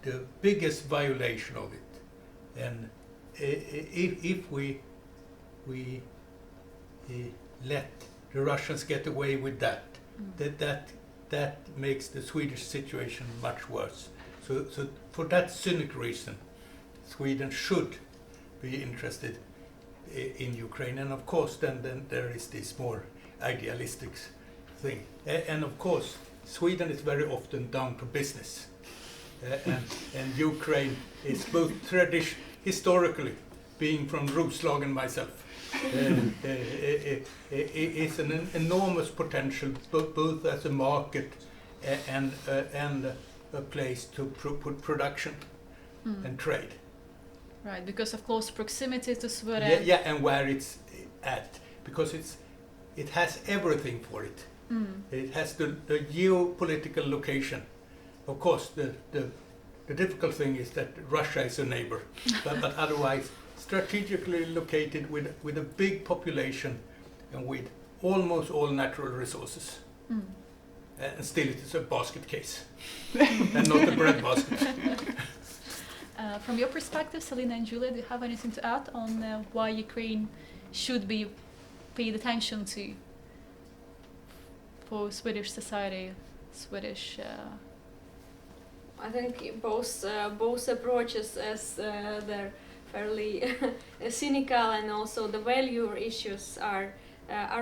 the biggest violation of it. And if we let the Russians get away with that, that makes the Swedish situation much worse. So for that cynic reason, Sweden should be interested in Ukraine. And of course, then there is this more idealistic thing. And of course, Sweden is very often down to business. And Ukraine is both historically, being from Roslagen myself, it's an enormous potential, both as a market and a place to put production and trade. Right, because of close proximity to Sweden. Yeah, and where it's at, because it has everything for it. It has the geopolitical location. Of course, the difficult thing is that Russia is a neighbor, but otherwise strategically located with a big population and with almost all natural resources. And still it is a basket case and not a bread basket. From your perspective, Selina and Julia, do you have anything to add on why Ukraine should be paid attention to for Swedish society, Swedish? I think both approaches, as they're fairly cynical, and also the value issues are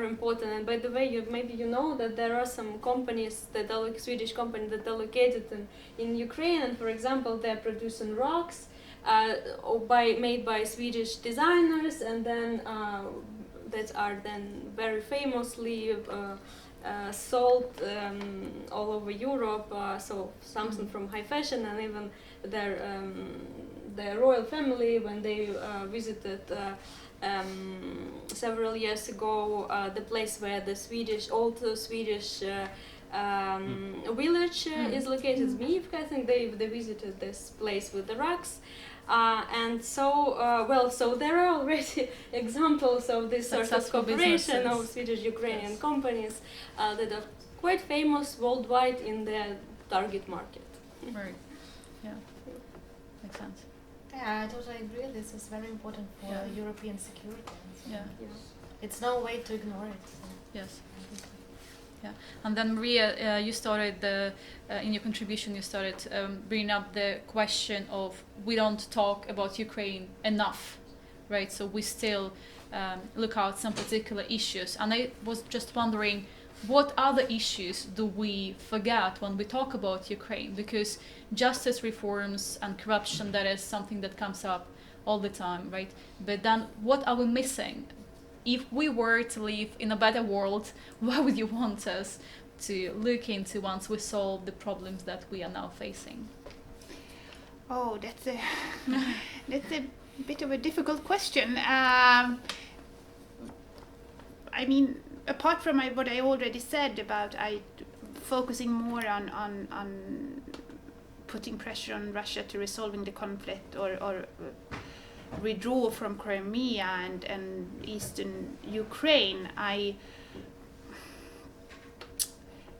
important. And by the way, maybe you know that there are some companies that are like Swedish companies that are located in Ukraine, and for example, they're producing rocks made by Swedish designers, and then that are then very famously sold all over Europe. So something from high fashion, and even their royal family, when they visited several years ago the place where the old Swedish village is located, Zmiivka, I think they visited this place with the rocks. And so, so there are already examples of this sort of cooperation of Swedish-Ukrainian companies that are quite famous worldwide in their target market. Right. Yeah. Makes sense. Yeah, I totally agree. This is very important for European security. Yeah. It's no way to ignore it. So. Yes. Yeah. And then Maria, you started in your contribution. You started bringing up the question of we don't talk about Ukraine enough, right? So we still look out some particular issues. And I was just wondering, what other issues do we forget when we talk about Ukraine? Because justice reforms and corruption, that is something that comes up all the time, right? But then what are we missing? If we were to live in a better world, what would you want us to look into once we solve the problems that we are now facing? Oh, that's a bit of a difficult question. I mean, apart from what I already said about focusing more on putting pressure on Russia to resolving the conflict or withdraw from Crimea and eastern Ukraine,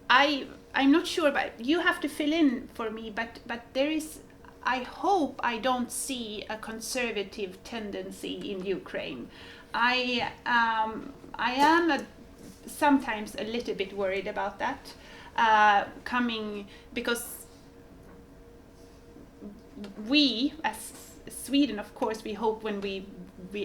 I'm not sure, but you have to fill in for me. But there is, I hope I don't see a conservative tendency in Ukraine. I am sometimes a little bit worried about that, because we, as Sweden, of course, we hope when we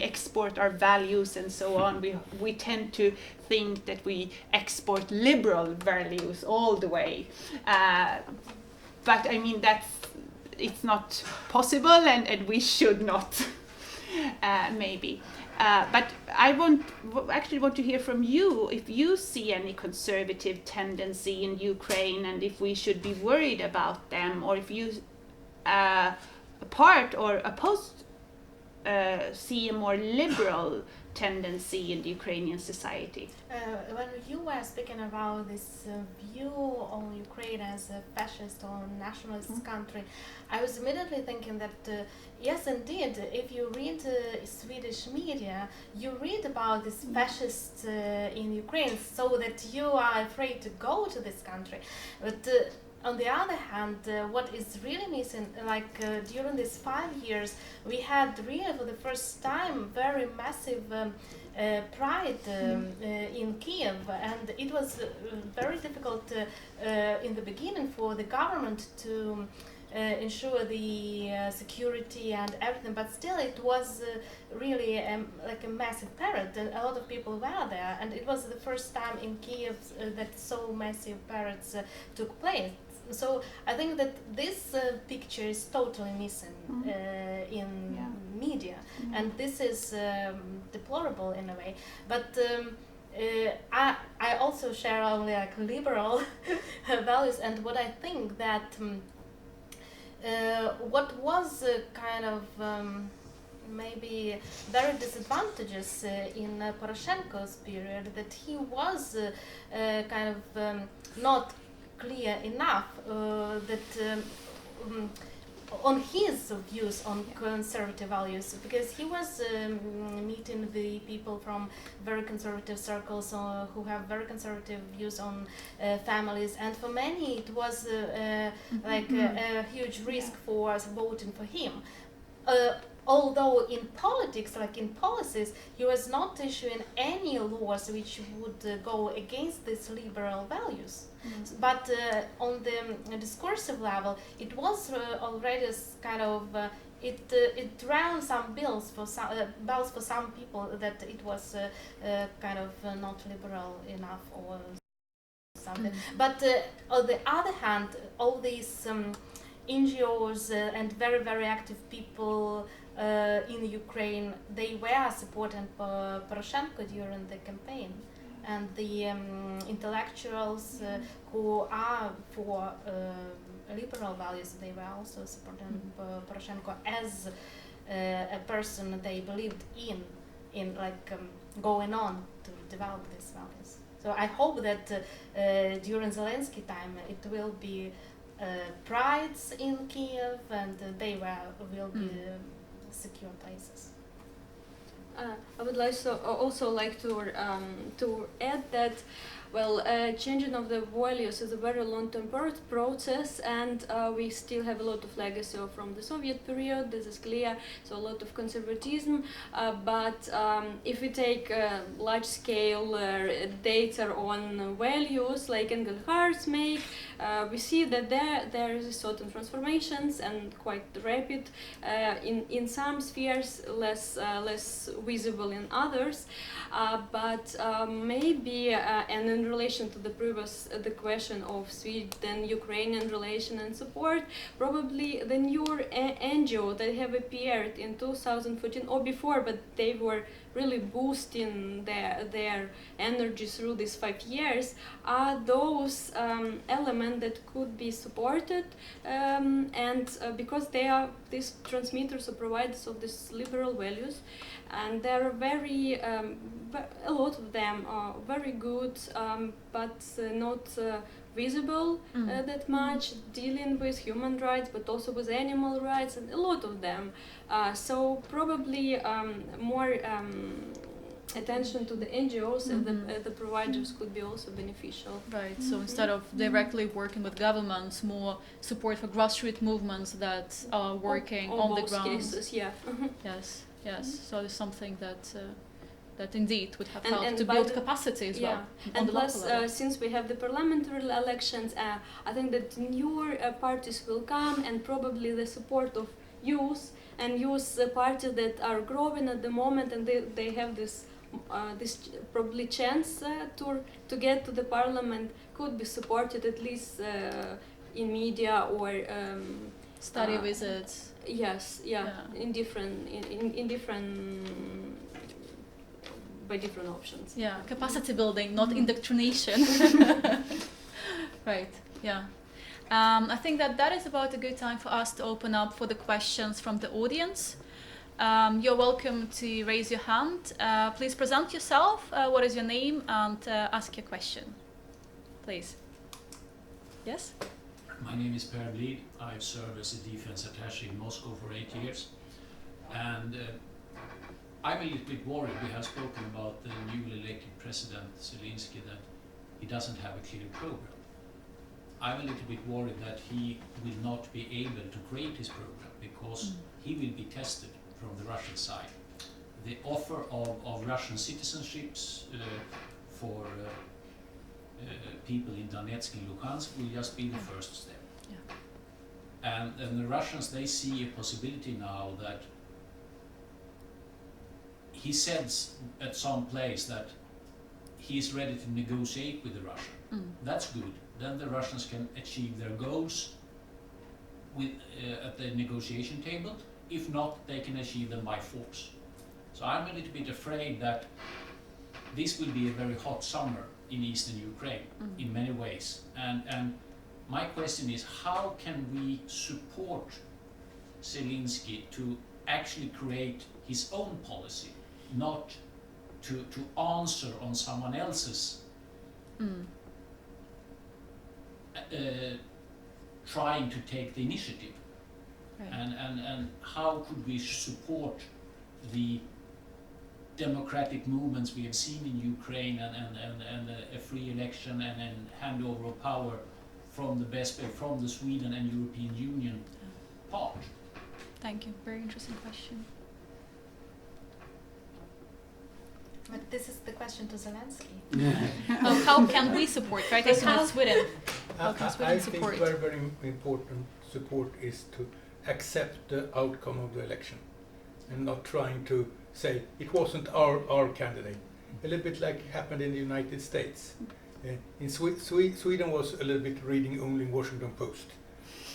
export our values and so on, we tend to think that we export liberal values all the way. But I mean, it's not possible, and we should not, maybe. But I actually want to hear from you if you see any conservative tendency in Ukraine, and if we should be worried about them, or if you part or opposed see a more liberal tendency in the Ukrainian society. When you were speaking about this view on Ukraine as a fascist or nationalist country, I was immediately thinking that yes, indeed, if you read Swedish media, you read about this fascists in Ukraine, so that you are afraid to go to this country. But on the other hand, what is really missing, during these 5 years, we had really for the first time very massive pride in Kiev, and it was very difficult in the beginning for the government to ensure the security and everything, but still it was really like a massive parade. A lot of people were there, and it was the first time in Kiev that so massive parades took place. So I think that this picture is totally missing in media, and this is deplorable in a way. But I also share only like liberal values, and what I think that what was kind of maybe very disadvantageous in Poroshenko's period, that he was kind of not clear enough that on his views on conservative values, because he was meeting the people from very conservative circles who have very conservative views on families, and for many it was like a huge risk for voting for him. Although in politics, like in policies, he was not issuing any laws which would go against these liberal values. But on the discursive level, it was already kind of it ran some bells for some people that it was kind of not liberal enough or something. But on the other hand, all these NGOs and very, very active people in Ukraine, they were supporting Poroshenko during the campaign. And the intellectuals who are for liberal values, they were also supporting Poroshenko as a person they believed in like going on to develop these values. So I hope that during Zelensky time it will be prides in Kiev, and they will be secure places. I would also like to add that, well, changing of the values is a very long-term process, and we still have a lot of legacy from the Soviet period. This is clear. So a lot of conservatism. But if we take large-scale data on values like Engelhardt make, we see that there is a certain transformations and quite rapid. In some spheres, less visible in others. But maybe, and in relation to the previous the question of Sweden-Ukrainian relation and support, probably the newer NGO that have appeared in 2014 or before, but they were really boosting their energy through these 5 years, are those elements that could be supported, and because they are these transmitters or providers of these liberal values, and there are very a lot of them are very good, but not visible that much, dealing with human rights but also with animal rights, and a lot of them. So probably more attention to the NGOs and the providers could be also beneficial. Right, so instead of directly working with governments, more support for grassroots movements that are working on the ground. Cases, yeah. Yes, yes. So it's something that that indeed would have And helped to by build the- capacity as well. on And the plus, local level. since we have the parliamentary elections, I think that newer parties will come, and probably the support of youth and youth parties that are growing at the moment, and they have this probably chance to get to the parliament, could be supported at least in media or Study visits. yes, Yeah. in different by different options. Yeah, capacity building, not indoctrination. Right, yeah. I think that is about a good time for us to open up for the questions from the audience. You're welcome to raise your hand. Please present yourself. What is your name? And ask your question. Please. Yes? My name is Per Blid. I've served as a defense attaché in Moscow for 8 years. And I'm a little bit worried. We have spoken about the newly elected president, Zelensky, that he doesn't have a clear program. I'm a little bit worried that he will not be able to create his program because he will be tested from the Russian side. The offer of Russian citizenships for people in Donetsk and Luhansk will just be the first step. Yeah. And the Russians, they see a possibility now that he says at some place that he is ready to negotiate with the Russian. That's good. Then the Russians can achieve their goals with, at the negotiation table. If not, they can achieve them by force. So I'm a little bit afraid that this will be a very hot summer in eastern Ukraine in many ways. And my question is, how can we support Zelensky to actually create his own policy, not to answer on someone else's trying to take the initiative? Right. And how could we support the democratic movements we have seen in Ukraine and a free election and handover of power from the best way, from the Sweden and European Union part? Thank you. Very interesting question. But this is the question to Zelensky. Oh, how can we support, right? As in Sweden. How can I Sweden think support? very, very important support is to accept the outcome of the election and not trying to say it wasn't our candidate. A little bit like happened in the United States. In Sweden was a little bit reading only Washington Post.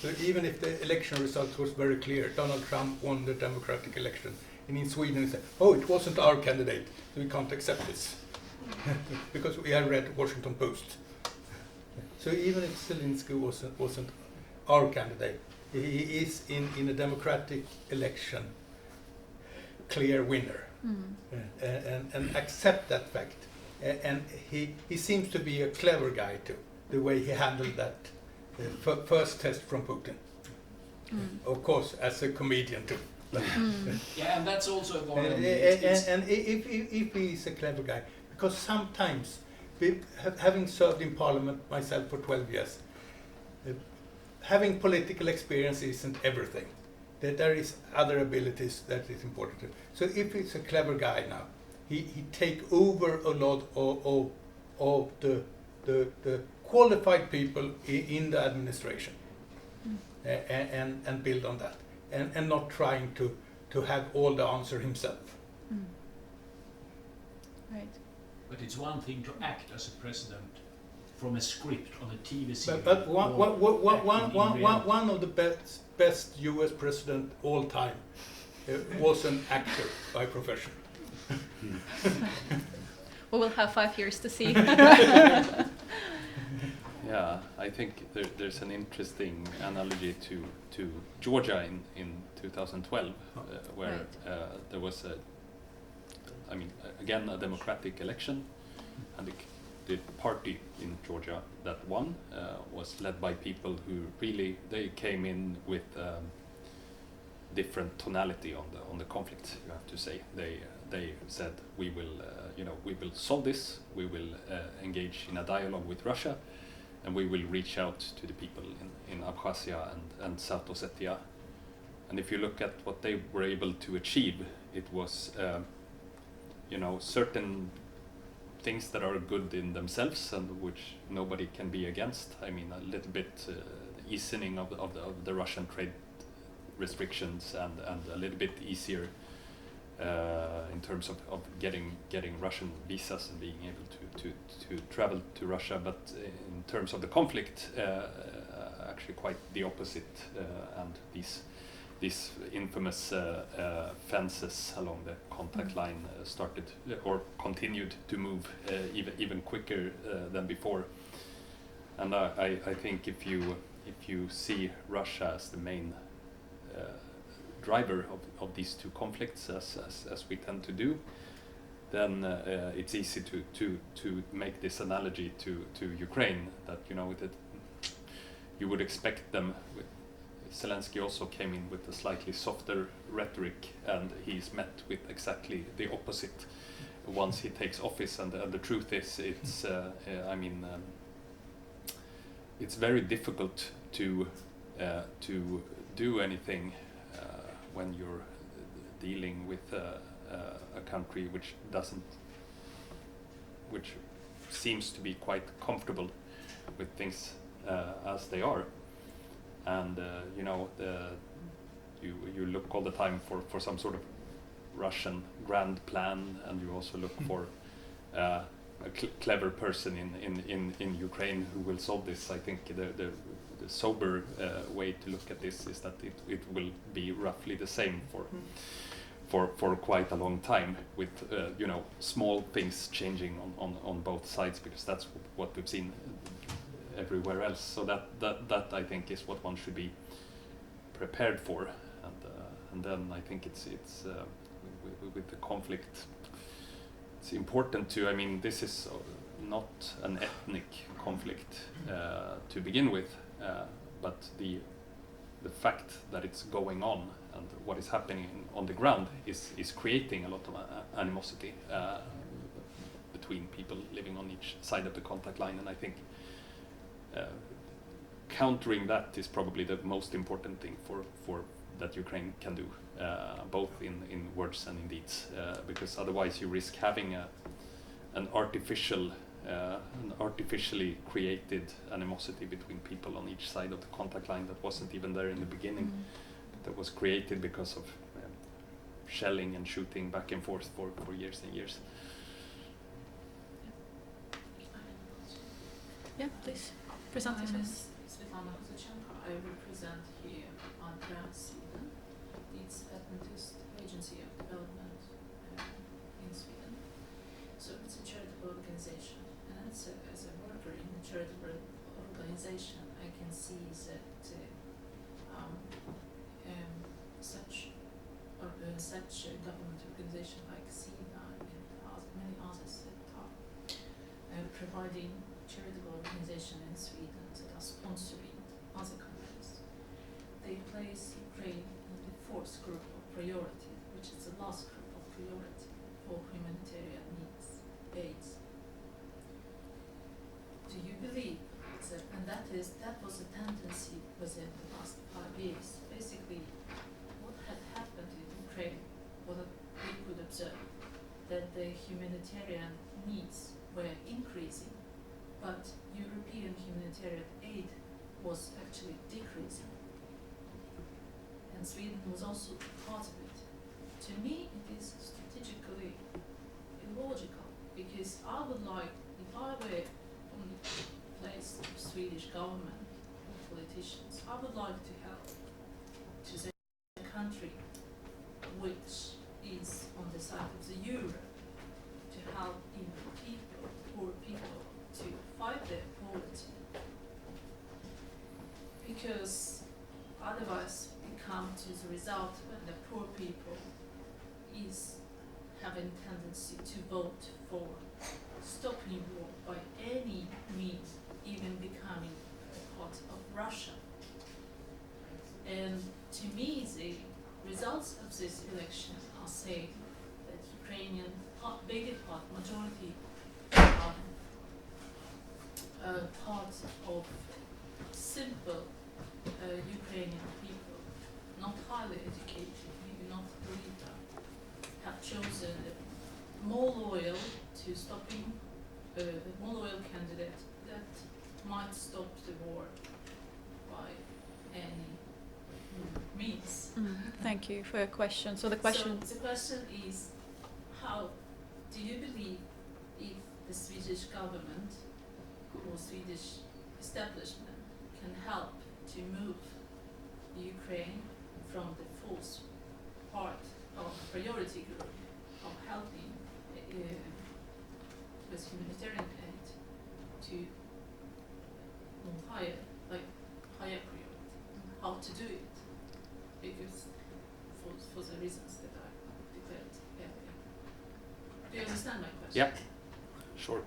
So even if the election result was very clear, Donald Trump won the democratic election. And in Sweden they said, oh, it wasn't our candidate, so we can't accept this. Because we had read Washington Post. So even if Zelensky wasn't our candidate, he is in a democratic election clear winner. And accept that fact. And he seems to be a clever guy too, the way he handled that first test from Putin. Of course, as a comedian too. Yeah, and that's also a very And if he's a clever guy, because sometimes, having served in parliament myself for 12 years, having political experience isn't everything. There is other abilities that is important too. So if he's a clever guy now, he take over a lot of the qualified people in the administration and build on that. And not trying to have all the answer himself. Right. But it's one thing to act as a president from a script on a TV series. But or acting in reality. one of the best U.S. president all time was an actor by profession. We will have 5 years to see. Yeah, I think there's an interesting analogy to Georgia in 2012, where Right. there was again a democratic election, and the party in Georgia that won was led by people who really they came in with different tonality on the conflict. You have to say they said we will solve this. We will engage in a dialogue with Russia. And we will reach out to the people in Abkhazia and South Ossetia. And if you look at what they were able to achieve, it was, certain things that are good in themselves and which nobody can be against. I mean, a little bit easing of the Russian trade restrictions and a little bit easier in terms of getting Russian visas and being able to travel to Russia, but in terms of the conflict, actually quite the opposite. And these infamous fences along the contact line started or continued to move even quicker than before. And I think if you see Russia as the main driver of these two conflicts, as we tend to do, then it's easy to make this analogy to Ukraine, that that you would expect them. Zelensky also came in with a slightly softer rhetoric, and he's met with exactly the opposite once he takes office. And the truth is, it's very difficult to do anything when you're dealing with a country which seems to be quite comfortable with things as they are, and you look all the time for some sort of Russian grand plan, and you also look for a clever person in Ukraine who will solve this. I think the sober way to look at this is that it will be roughly the same for quite a long time, with small things changing on both sides, because that's what we've seen everywhere else. So that I think is what one should be prepared for, and then I think it's with the conflict, it's important to. I mean, this is not an ethnic conflict to begin with, but the fact that it's going on and what is happening on the ground is creating a lot of animosity between people living on each side of the contact line. And I think countering that is probably the most important thing for that Ukraine can do, both in words and in deeds, because otherwise you risk having an artificially created animosity between people on each side of the contact line that wasn't even there in the beginning, but that was created because of shelling and shooting back and forth for years and years. Yeah, please present My name yourself. is Svetlana Kuzichenko. I represent here Andra Sweden. It's Adventist Agency of Development in Sweden. So it's a charitable organization, and as a worker in a charitable organization, I can see that such a government organization like SIDA and many others that are providing charitable organization in Sweden that are sponsoring other countries. They place Ukraine in the fourth group of priority, which is the last group of priority for humanitarian needs, AIDS. Do you believe that, and that was a tendency within the last 5 years, basically what had happened in Ukraine, what we could observe, that the humanitarian needs were increasing, but European humanitarian aid was actually decreasing. And Sweden was also part of it. To me, it is strategically illogical because I would like, if I were on the place of Swedish government or politicians, I would like to help to the country which is on the side of the euro, to help even people, poor people, to fight their poverty. Because otherwise we come to the result when the poor people is having tendency to vote for stopping war by any means, even becoming a part of Russia. And to me, the results of this election are saying that Ukrainian bigger part, majority, part of simple Ukrainian people, not highly educated, maybe not elite, have chosen more loyal to stopping, more loyal candidate that might stop the war by any means. Thank you for your question. So the question. So the question is, how do you believe if the Swedish government or Swedish establishment can help to move Ukraine from the fourth part of priority group of helping with humanitarian aid to more higher priority? How to do it? Because for the reasons that I declared earlier. Do you understand my question? Yeah, sure.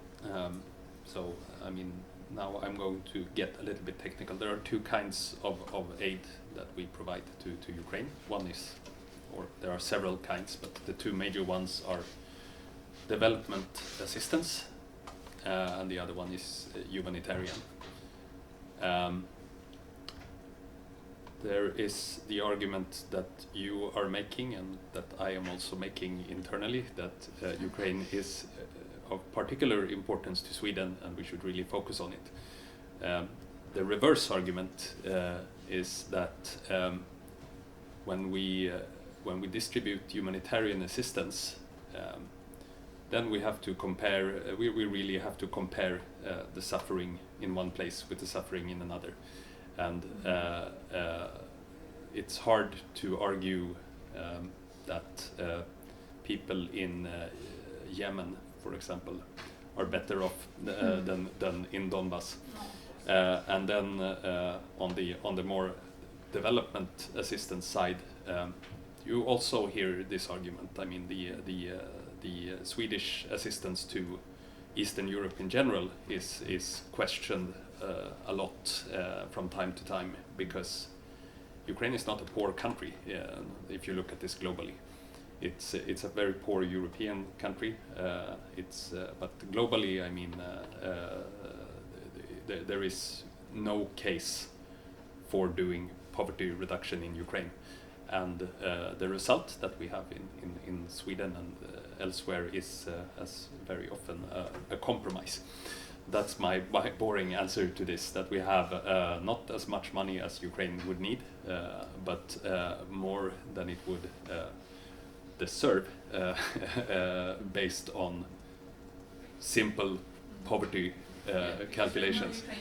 So, I mean, now I'm going to get a little bit technical. There are two kinds of aid that we provide to Ukraine. One is, or there are several kinds, but the two major ones are development assistance, and the other one is humanitarian. There is the argument that you are making and that I am also making internally, that Ukraine is of particular importance to Sweden and we should really focus on it. The reverse argument is that when we distribute humanitarian assistance, then we have to compare, we really have to compare the suffering in one place with the suffering in another. And it's hard to argue that people in Yemen, for example, are better off than in Donbass. And then on the more development assistance side, you also hear this argument. I mean, the Swedish assistance to Eastern Europe in general is questioned a lot from time to time, because Ukraine is not a poor country if you look at this globally. It's a very poor European country. But globally, I mean, there is no case for doing poverty reduction in Ukraine, and the result that we have in Sweden and elsewhere is, as very often, a compromise. That's my boring answer to this, that we have not as much money as Ukraine would need, but more than it would deserve based on simple poverty calculations. Ukraine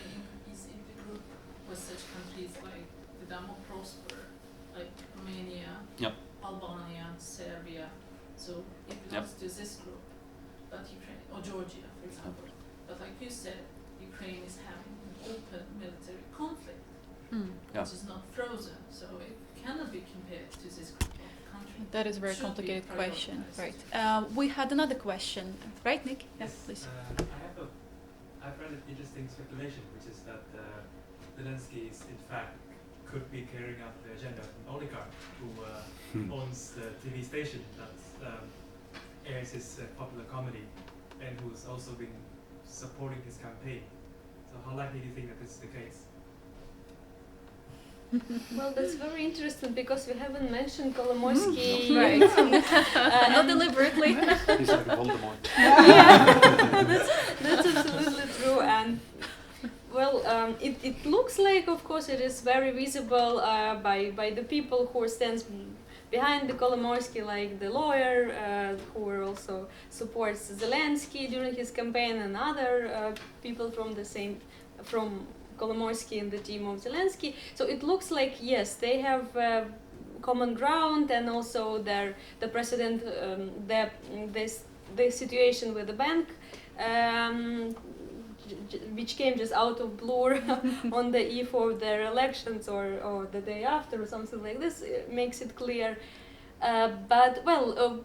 is in the group with such countries like that are more prosper, like Romania, Yep. Albania, Serbia. So it belongs to this group, but Ukraine, or Georgia, for example. But like you said, Ukraine is having an open military conflict, which is not frozen, so it cannot be compared to this group of countries. That is a very Should be complicated question. prioritized. Right. We had another question. Right, Nick? Yes, please. I've read an interesting speculation, which is that Zelensky is in fact could be carrying out the agenda of an oligarch who owns the TV station that airs his popular comedy, and who's also been supporting his campaign. So how likely do you think that this is the case? Well, that's very interesting because we haven't mentioned Kolomoisky. Right. Not deliberately. He's like Voldemort. Yeah, that's absolutely true. And well, it looks like, of course, it is very visible by the people who stands behind the Kolomoisky, like the lawyer who also supports Zelensky during his campaign, and other people from Kolomoisky in the team of Zelensky. So it looks like, yes, they have common ground, and also the president, the situation with the bank, which came just out of blue on the eve of their elections, or the day after, or something like this, makes it clear. But well,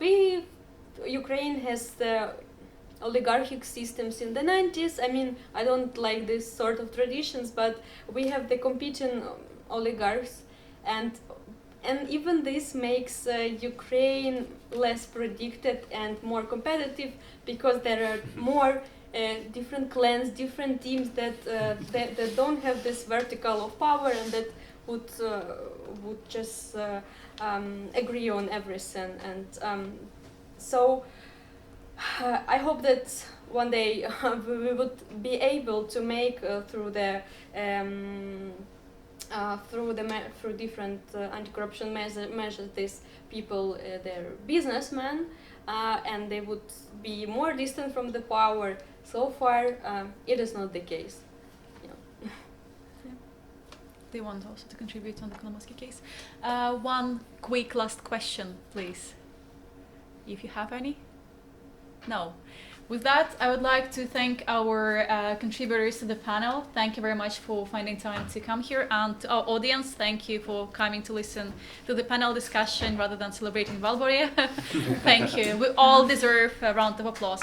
Ukraine has the oligarchic systems in the 90s. I mean, I don't like this sort of traditions, but we have the competing oligarchs, and even this makes Ukraine less predicted and more competitive, because there are more different clans, different teams that don't have this vertical of power, and that would just agree on everything. And so I hope that one day we would be able to make through different anti-corruption measures, these people, they're businessmen, and they would be more distant from the power. So far, it is not the case. Yeah. They want also to contribute on the Kolomoisky case. One quick last question, please, if you have any. No. With that, I would like to thank our contributors to the panel. Thank you very much for finding time to come here, and to our audience, thank you for coming to listen to the panel discussion rather than celebrating Valborg. Thank you. We all deserve a round of applause.